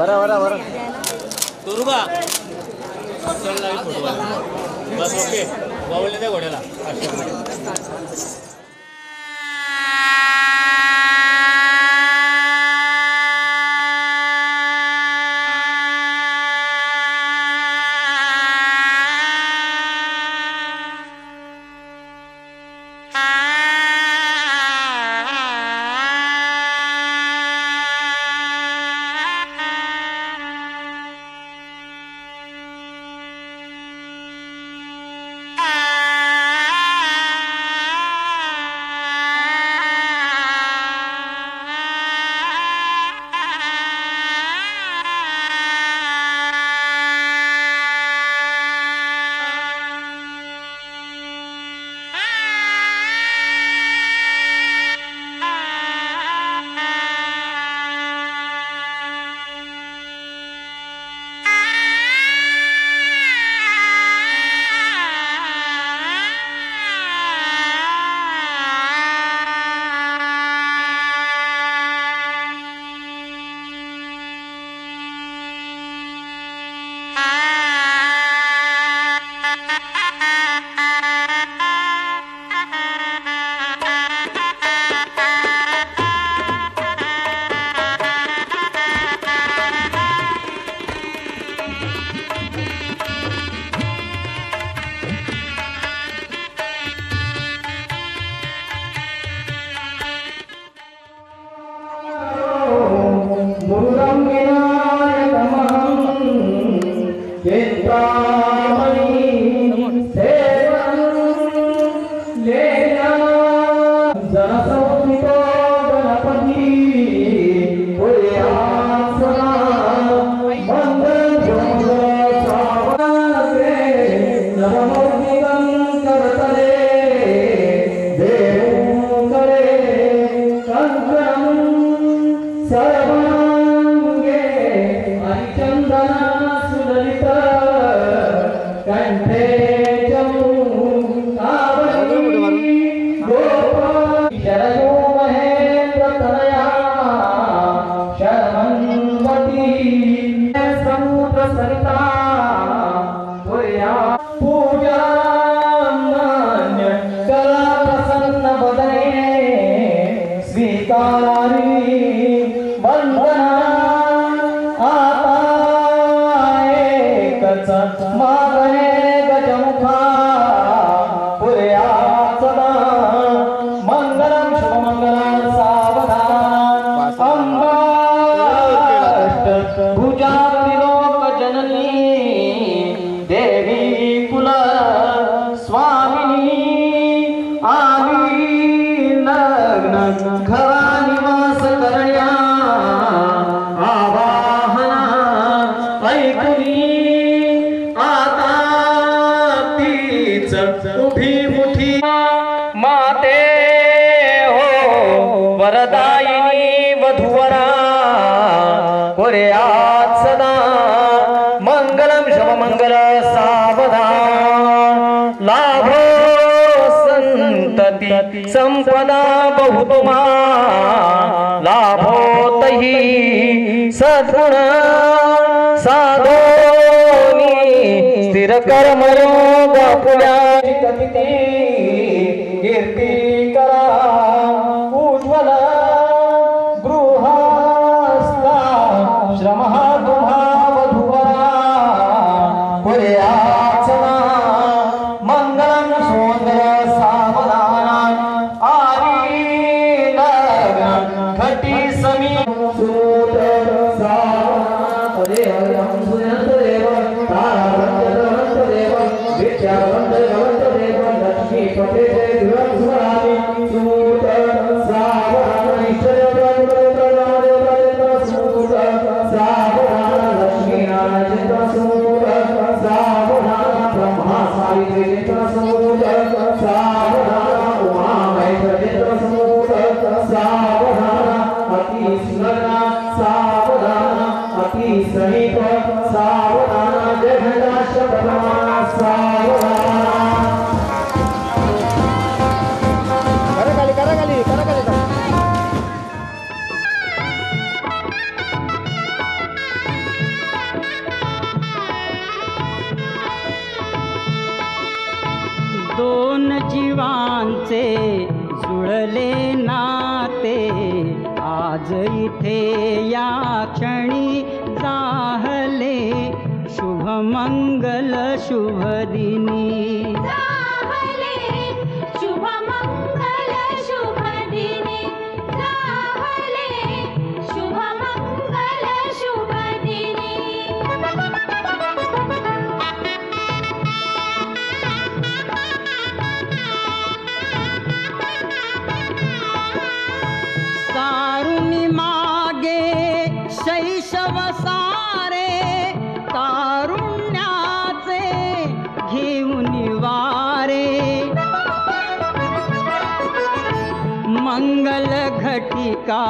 बरं बरं बरं करू का चल लावी फोटो बस ओके वावले त्या घोड्याला संपदा बहुतमा लाभोतहि सद्गुण साधोनी स्थिर कर्मयोग पुण्या कीर्ती करा उज्ज्वल गृहस्था श्रम तुम्हा वधुवरा पुर्याचना मंगलम सुंदर सावधान आरी लग्न घटी समी सूत सावधान पदे हरिम सुयंत देव तारावंत देव विद्यावंत देव लक्ष्मी पते दुर्ग सुरामी सूत सावधान ईश्वर सूत सावधान लक्ष्मी नारायण सूत सावधान ब्रह्मा सावित्री सूत सावधान उमा महेश्वर सूत सावधान अति सुंदर सावधान अति समीप सावधान जगदाश ब्रह्मा सावधान जुळले नाते आज इथे या क्षणी जाहले शुभ मंगल शुभ दिनी जाहले शुभ मंगल शुभ दिनी जाहले शुभ मंगल शुभ दिनी कारुणी मागे शैशव सारे तारुण्याचे घेऊन वारे मंगल घटिका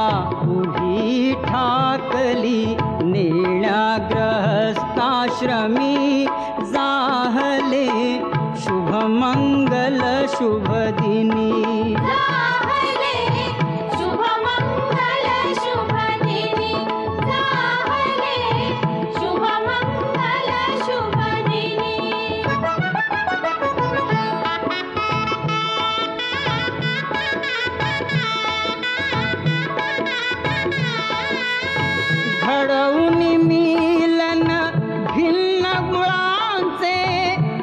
उभी ठाकली नेण्या ग्रहस्थाश्रमी जाहले शुभ मंगल शुभ दिनी जाहले शुभ मंगल शुभ दिनी जाहले शुभ मंगल शुभ दिनी घडवून मिलन भिन्न गुणांचे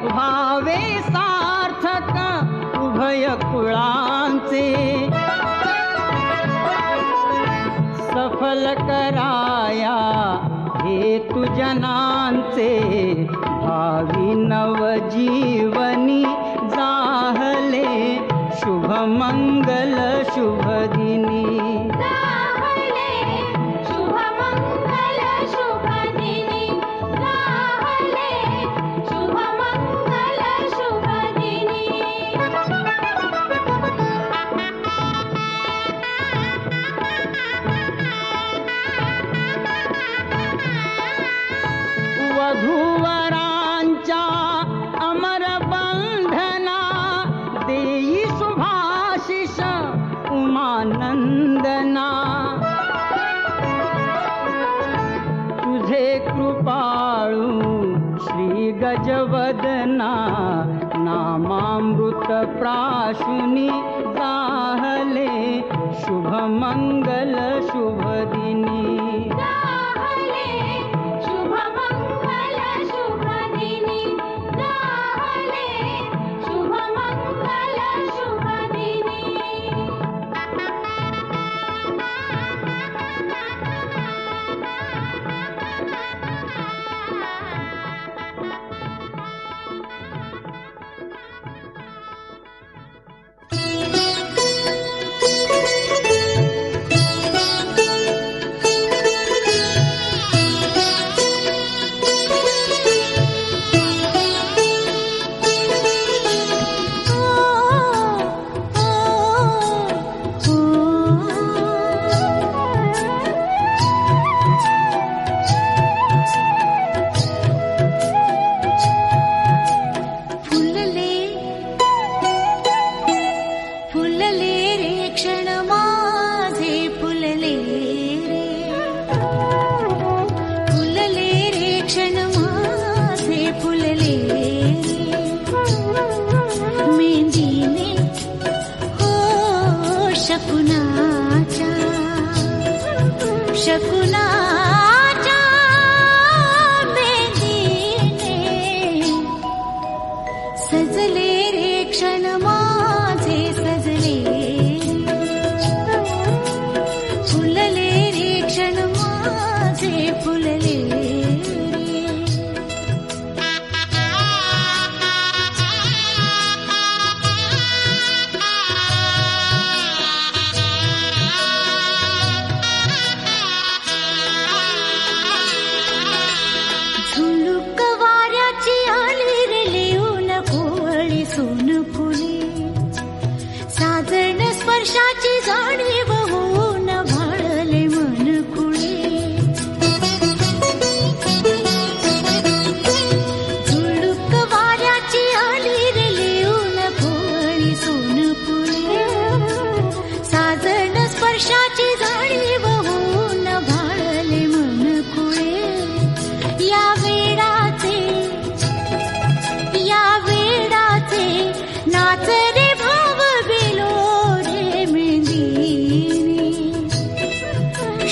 व्हावे सार्थक उभय कुळांचे सफल कराया हेतु जनांचे भावी नवजीवनी जाहले शुभ मंगल शुभ दिनी जाहले शुभ मंगल शुभ दिनी जाहले शुभ मंगल शुभ दिनी वधूवरांच्या अमर बंधना देई शुभाशिष उमानंदना तुझे कृपाळू श्री गजवदना नामामृत प्राशुनी जाहले शुभ मंगल शुभ दिनी जाहले शुभ मंगल शुभ दिनी जाहले शुभ मंगल शुभ दिनी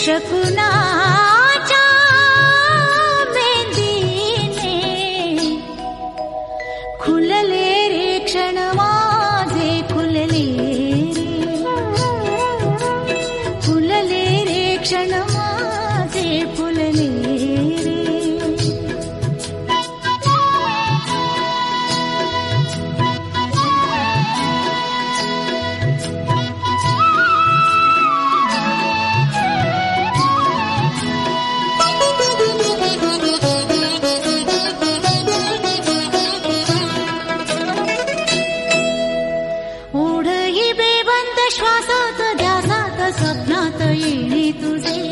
शकुनाच्या मेंदीने खुलले रे क्षण माझे खुलले रे क्षण माझे फुलले रे ओढही बेबंद श्वासात ध्यासात स्वप्नात येणे तुझे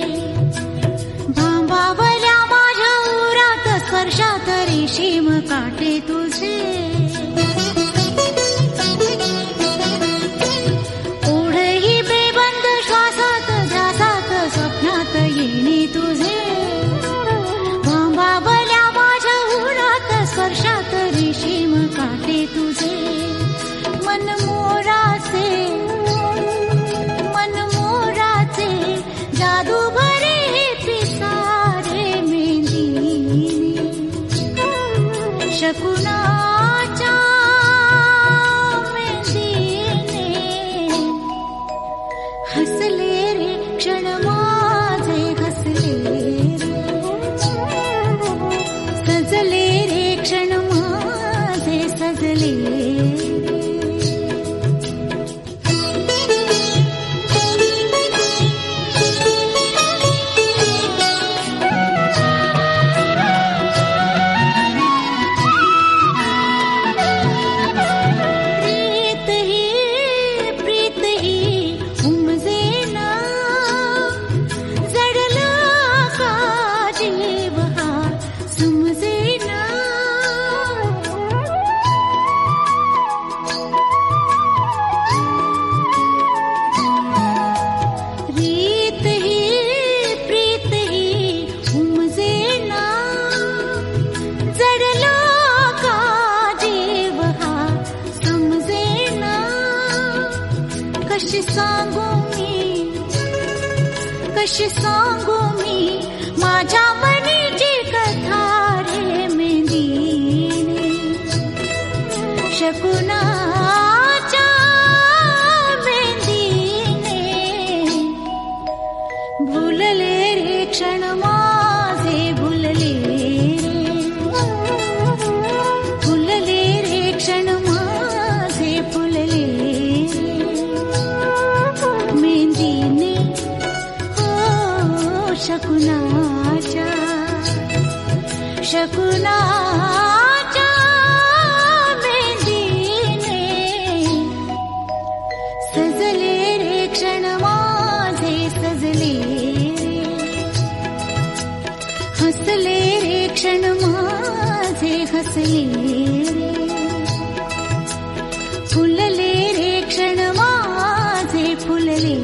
भांबावल्या माझ्या उरात स्पर्शात रेशीम काटे तुझे ओढही बेबंद श्वासात ध्यासात स्वप्नात येणे तुझे भांबावल्या माझ्या उरात स्पर्शात रेशीम काटे तुझे मन मोराचे जादू भरे पिसारे मेंदीने शकुनाच्या मेंदीने हसले रे क्षण माझे हसले सजले रे क्षण माझे सजले कशी सांगू मी माझ्या मनीची कथा रे मेंदीने शकुनाच्या मेंदीने भुलले रे क्षण माझे भुलले रे क्षण माझे फुलले मेंदीने शकुनाच्या मेंदीने सजले रे क्षण माझे सजले हसले रे क्षण माझे हसले फुलले रे क्षण माझे फुलले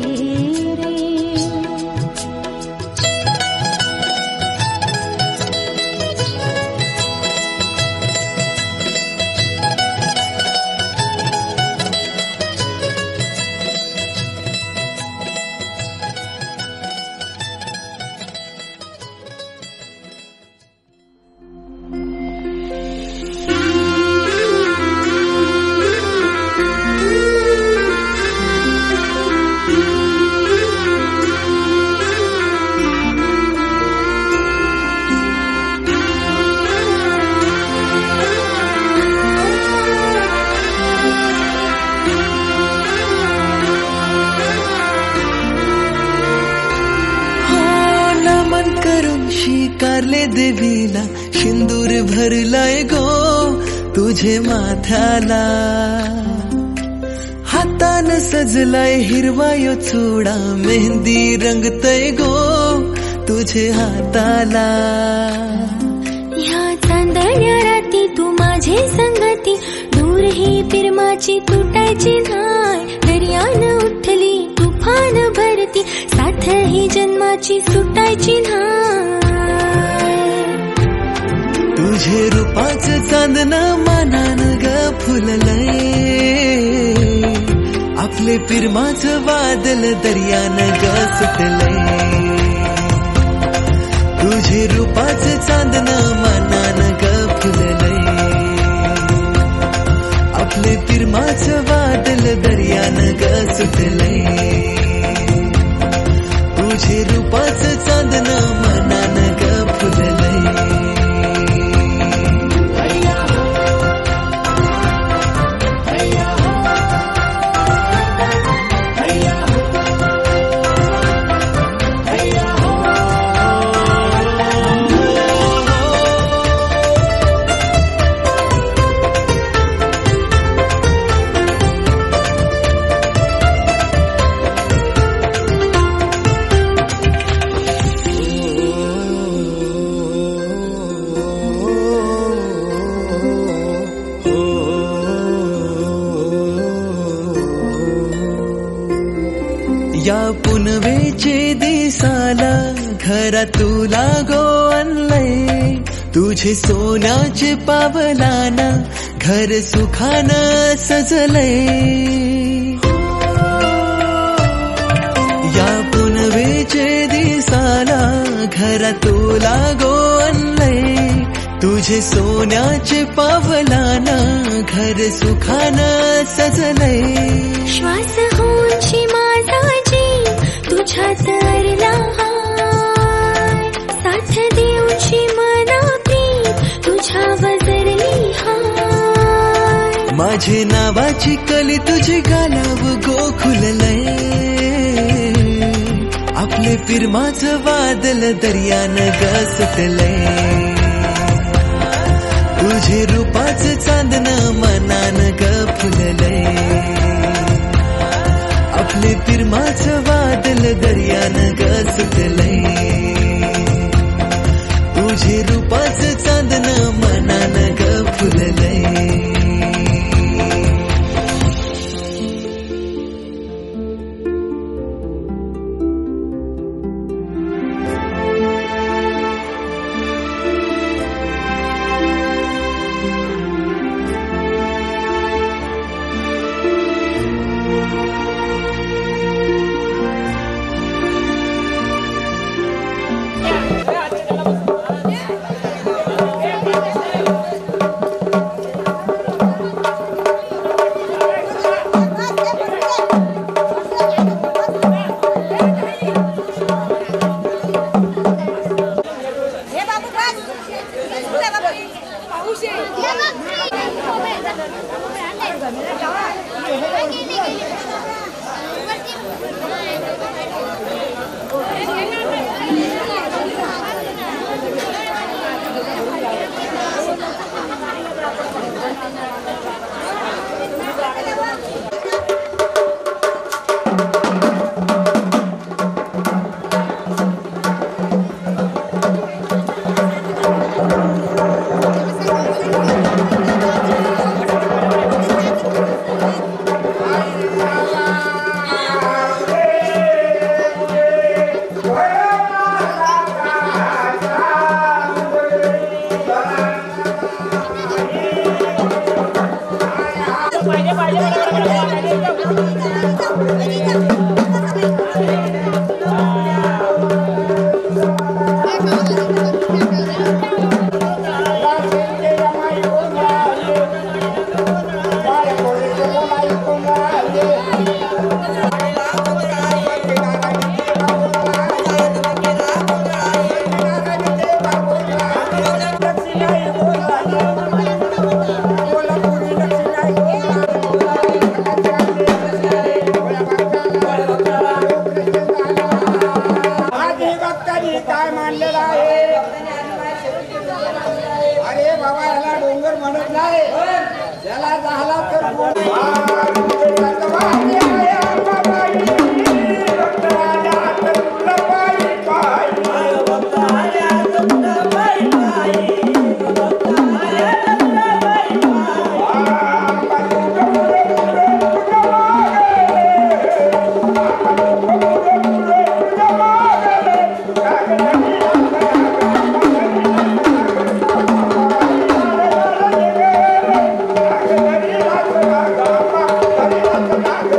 स्वीकारले देवीला सिंदूर भरलाय गो तुझे माथ्याला हातान सजलाय हिरवायो चुडा मेहंदी रंगतय गो तुझे हाताला ह्या चांदण्या राती तू माझे संगती दूर ही पिरमाची तुटायची नाय दर्यान उठली तुफान भरती साथ ही जन्माची सुटायची नाय तुझे रूपाचं चांदन मानान ग फुललंय आपले पिरमाचं वादल दर्यान ग सुटलंय तुझे रूपाचं चांदन मनान ग फुललंय. या पुनवेचे दिसाला घरा तुला गो आणलंय. तुझे सोन्याचे पावलाना घर सुखानं सजलंय. या पुनवेचे दिसाला घरा तुला गो आणलंय. तुझे सोन्याचे पावलाना घर सुखानं सजलंय. श्वास होऊनची माझा जीव तुझ्यात अरला हाय. साथ देऊची मना प्रीत तुझ्या वजरली हाय. माझे नावाची कली तुझी गालाव गोखुललंय. आपले पिरमाचं वादल दर्यानं गसतलंय. तुझे रूपाचं चांदन मनान ग फुललंय. आपले पिरमाचं वादल दर्यानं गसतलंय. तुझे रूपाचं चांदन मनान ग फुललंय.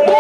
Yeah.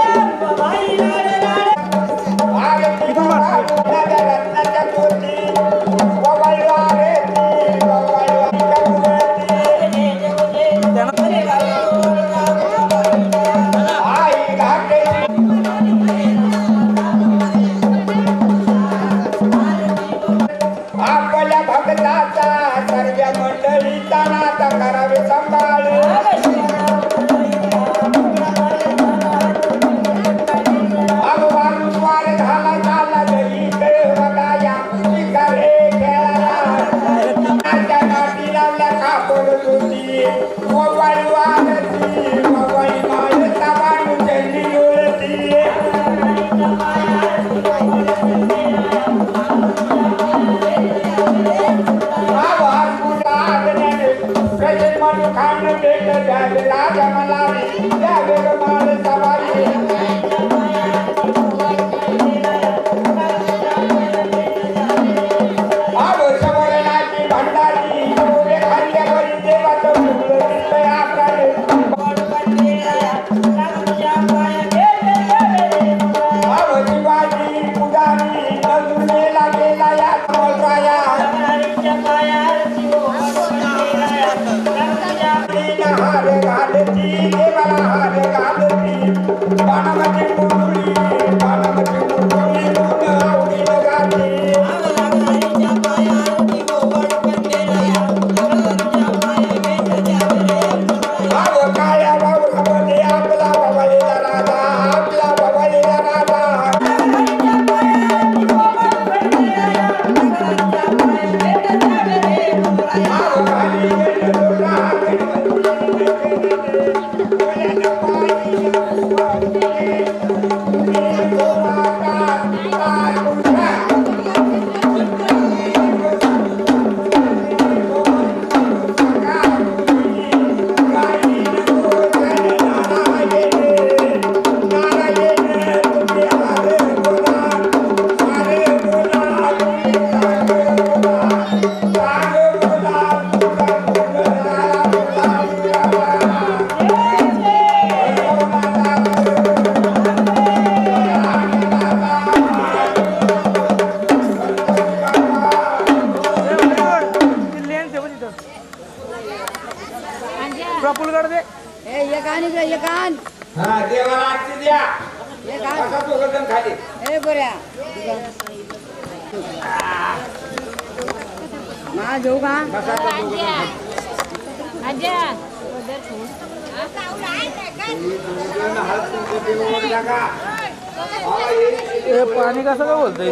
पाणी कसं काय बोलतोय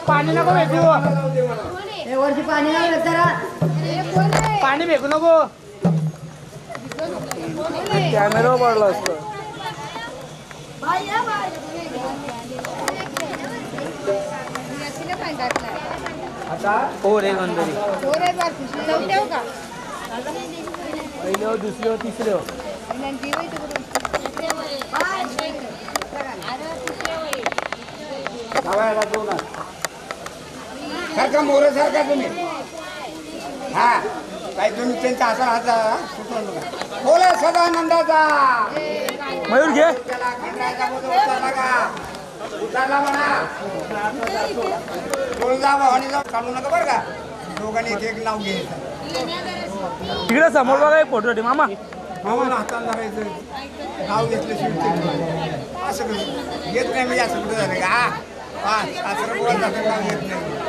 पाणी नको भेटू वरती पाणी नाही जरा पाणी फेकू नको कॅमेरा पडला असतो हो रे गंधरी पहिलं दुसरे तिसरे सारखा मोर सारखा तुम्ही हा काही तुम्ही त्यांचा असा हात सुटवू नका बोला सदानंदाचा मयूर घे उतरला म्हणा तुळजा भवानी जाऊ काढू नका बरं का दोघांनी एक नाव घ्यायचं तिकडे समोर बघा एक फोटो मामा मामाला हाताला धरायचं नाव घेतलं शिवते असं घेत नाही मी असं कुठं झालं का हा सासरं बोलत असं नाव घेत नाही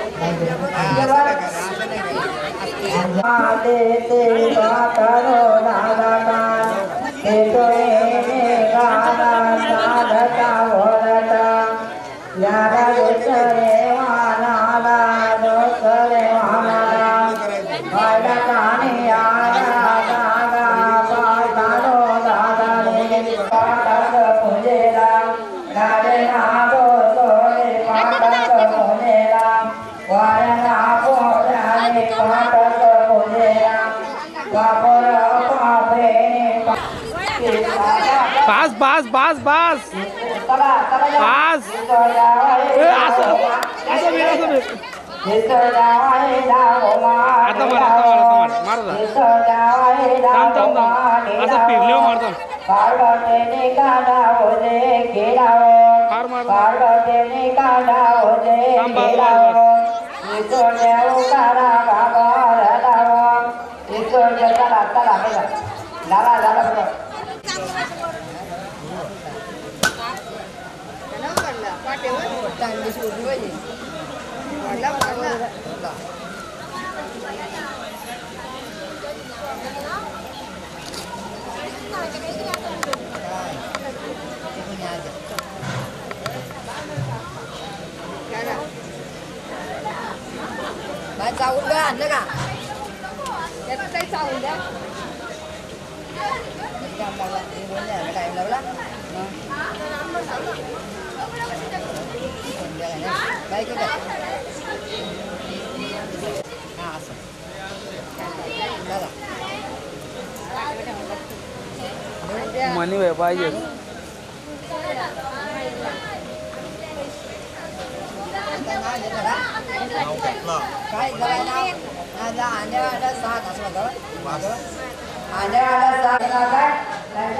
pass pass pass pass pass आता मार असं फिरल्यावर मारतो चावून द्या आणलं का त्याचं काही चावून द्या टाइम लावला काय केलं हा असं मनी भाई पाहिजे काय करायला अंड्याला 6 तास लागलं अंड्याला 6 तास काय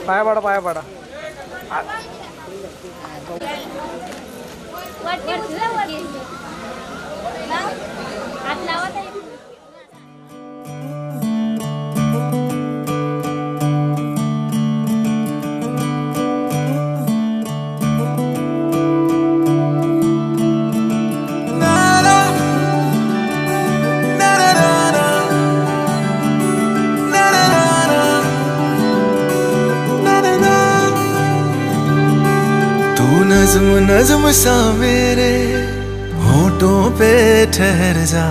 पाया पडा पाया पडा. नज़्म नज़्म सा मेरे होठों पे ठहर जा,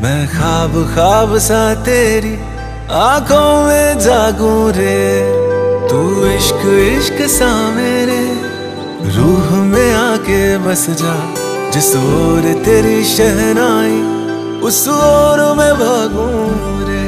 मैं ख्वाब ख्वाब सा तेरी आंखों में जागूं रे. तू इश्क इश्क सा मेरे रूह में आके बस जा, जिस or Teri shehnai use or मैं भागूं रे.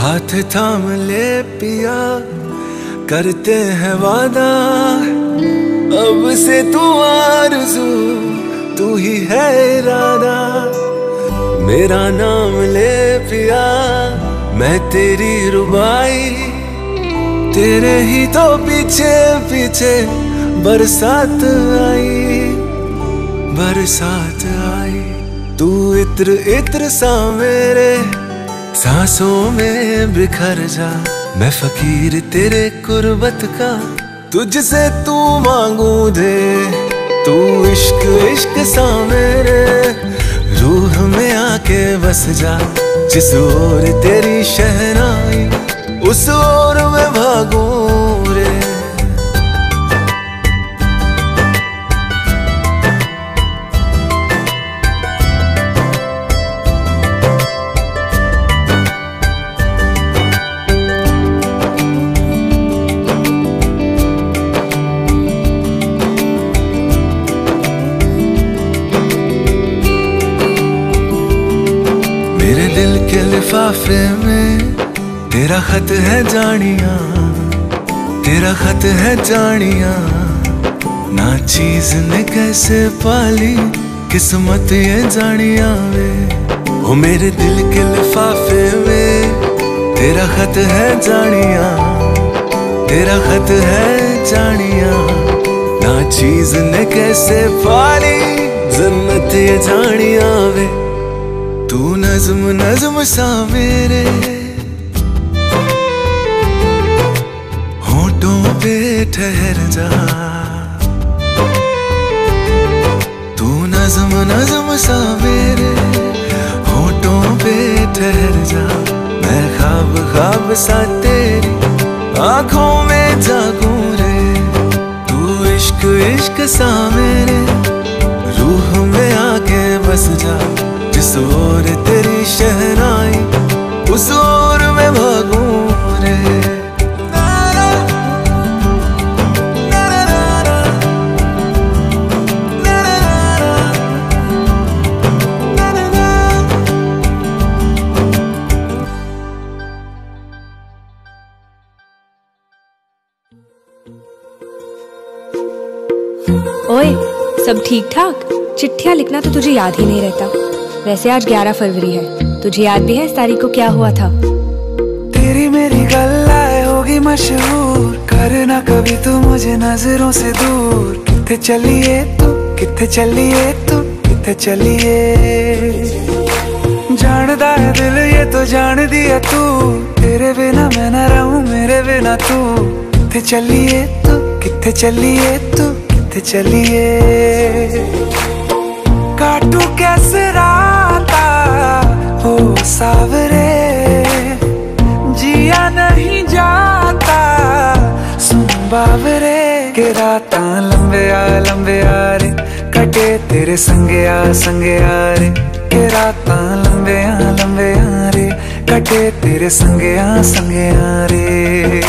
हाथ थाम ले पिया, करते हैं वादा, अब से तू आरज़ू तू ही है इरादा. मेरा नाम ले पिया, मैं तेरी रुबाई, तेरे ही तो पीछे पीछे बरसात आई, बरसात आई. तू इत्र इत्र सा मेरे सांसों में बिखर जा, मैं फकीर तेरे कुर्बत का तुझसे तू मांगू दे. तू इश्क इश्क सा मेरे रूह में आके बस जा, जिस or Teri shehnai use or मैं भागूं रे. लिफाफे में तेरा खत है जानिया, तेरा खत है जानिया. ना चीज ने कैसे पाली किस्मत ये जानिया वे. ओ मेरे दिल के लिफाफे में तेरा खत है जानिया, तेरा खत है जानिया. ना चीज ने कैसे पाली जन्नत ये जानिया वे. तू नज़्म नज़्म सा मेरे होठों पे ठहर जा, तू नज़्म नज़्म सा मेरे होठों पे ठहर जा. मैं ख्वाब ख्वाब सा तेरी आंखों में जागूं रे. तू इश्क इश्क सा मेरे रूह में आके बस जा, जिस or Teri shehnai use or मैं भागूं रे. ओए, सब ठीक ठाक? चिट्ठियाँ लिखना तो तुझे याद ही नहीं रहता. वैसे आज 11 फरवरी है, तुझे याद भी है इस तारीख को क्या हुआ था? तेरी मेरी गल्लाए होगी मशहूर, करना कभी तू मुझे नजरों से दूर. किथे चलिए तू, किथे चलिए तू, किथे चलिए. जानदा है दिल ये तो जान दिया तू, तेरे बिना मैं न रहूं मेरे बिना तू. किथे चलिए तू, किथे चलिए तू, किथे चलिए. काटू कैसे राता हो सावरे, जिया नहीं जाता सुन बावरे. के राता लंबे आ रे, कटे तेरे संगे आ रे. के राता लंबे आ रे, कटे तेरे संगे आ रे.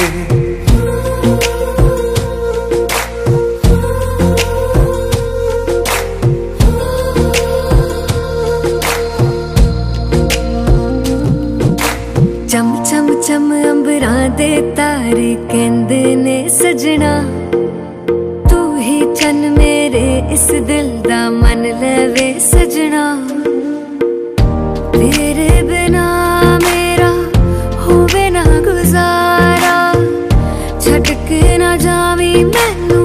दे तारे कहंदे ने सजना, तू ही चन मेरे इस दिल दा मन लवे सजना। तेरे बिना मेरा होवे ना गुजारा, छड़ के ना जावी मैनू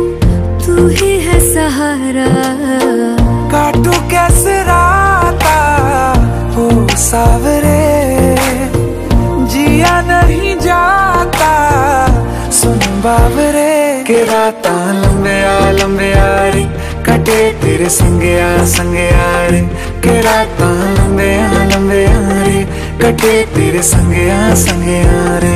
तू ही है सहारा। काटू कैसे राता ओ सावरे, जिया नहीं जाता सुन बावरे। के राता लंबे यारे कटे तेरे संगया रे। के राता लंबे यारे कटे तेरे संगया रे।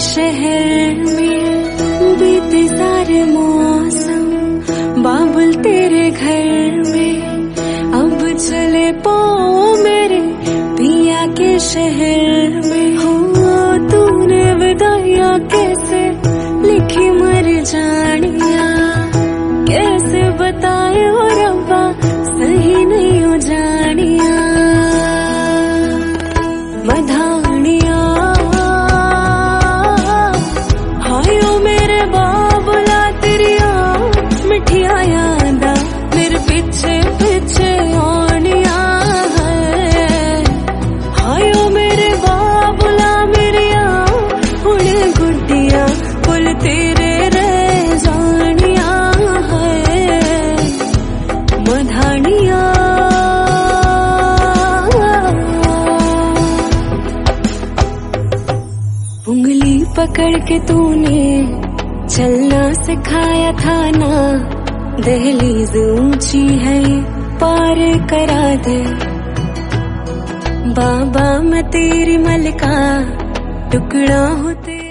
शहर में बीते सारे मौसम बाबुल तेरे पकड़ के तूने चलना सिखाया था ना, दहलीज ऊंची है पार करा दे। बाबा मैं तेरी मलका टुकड़ा हूँ तेरा।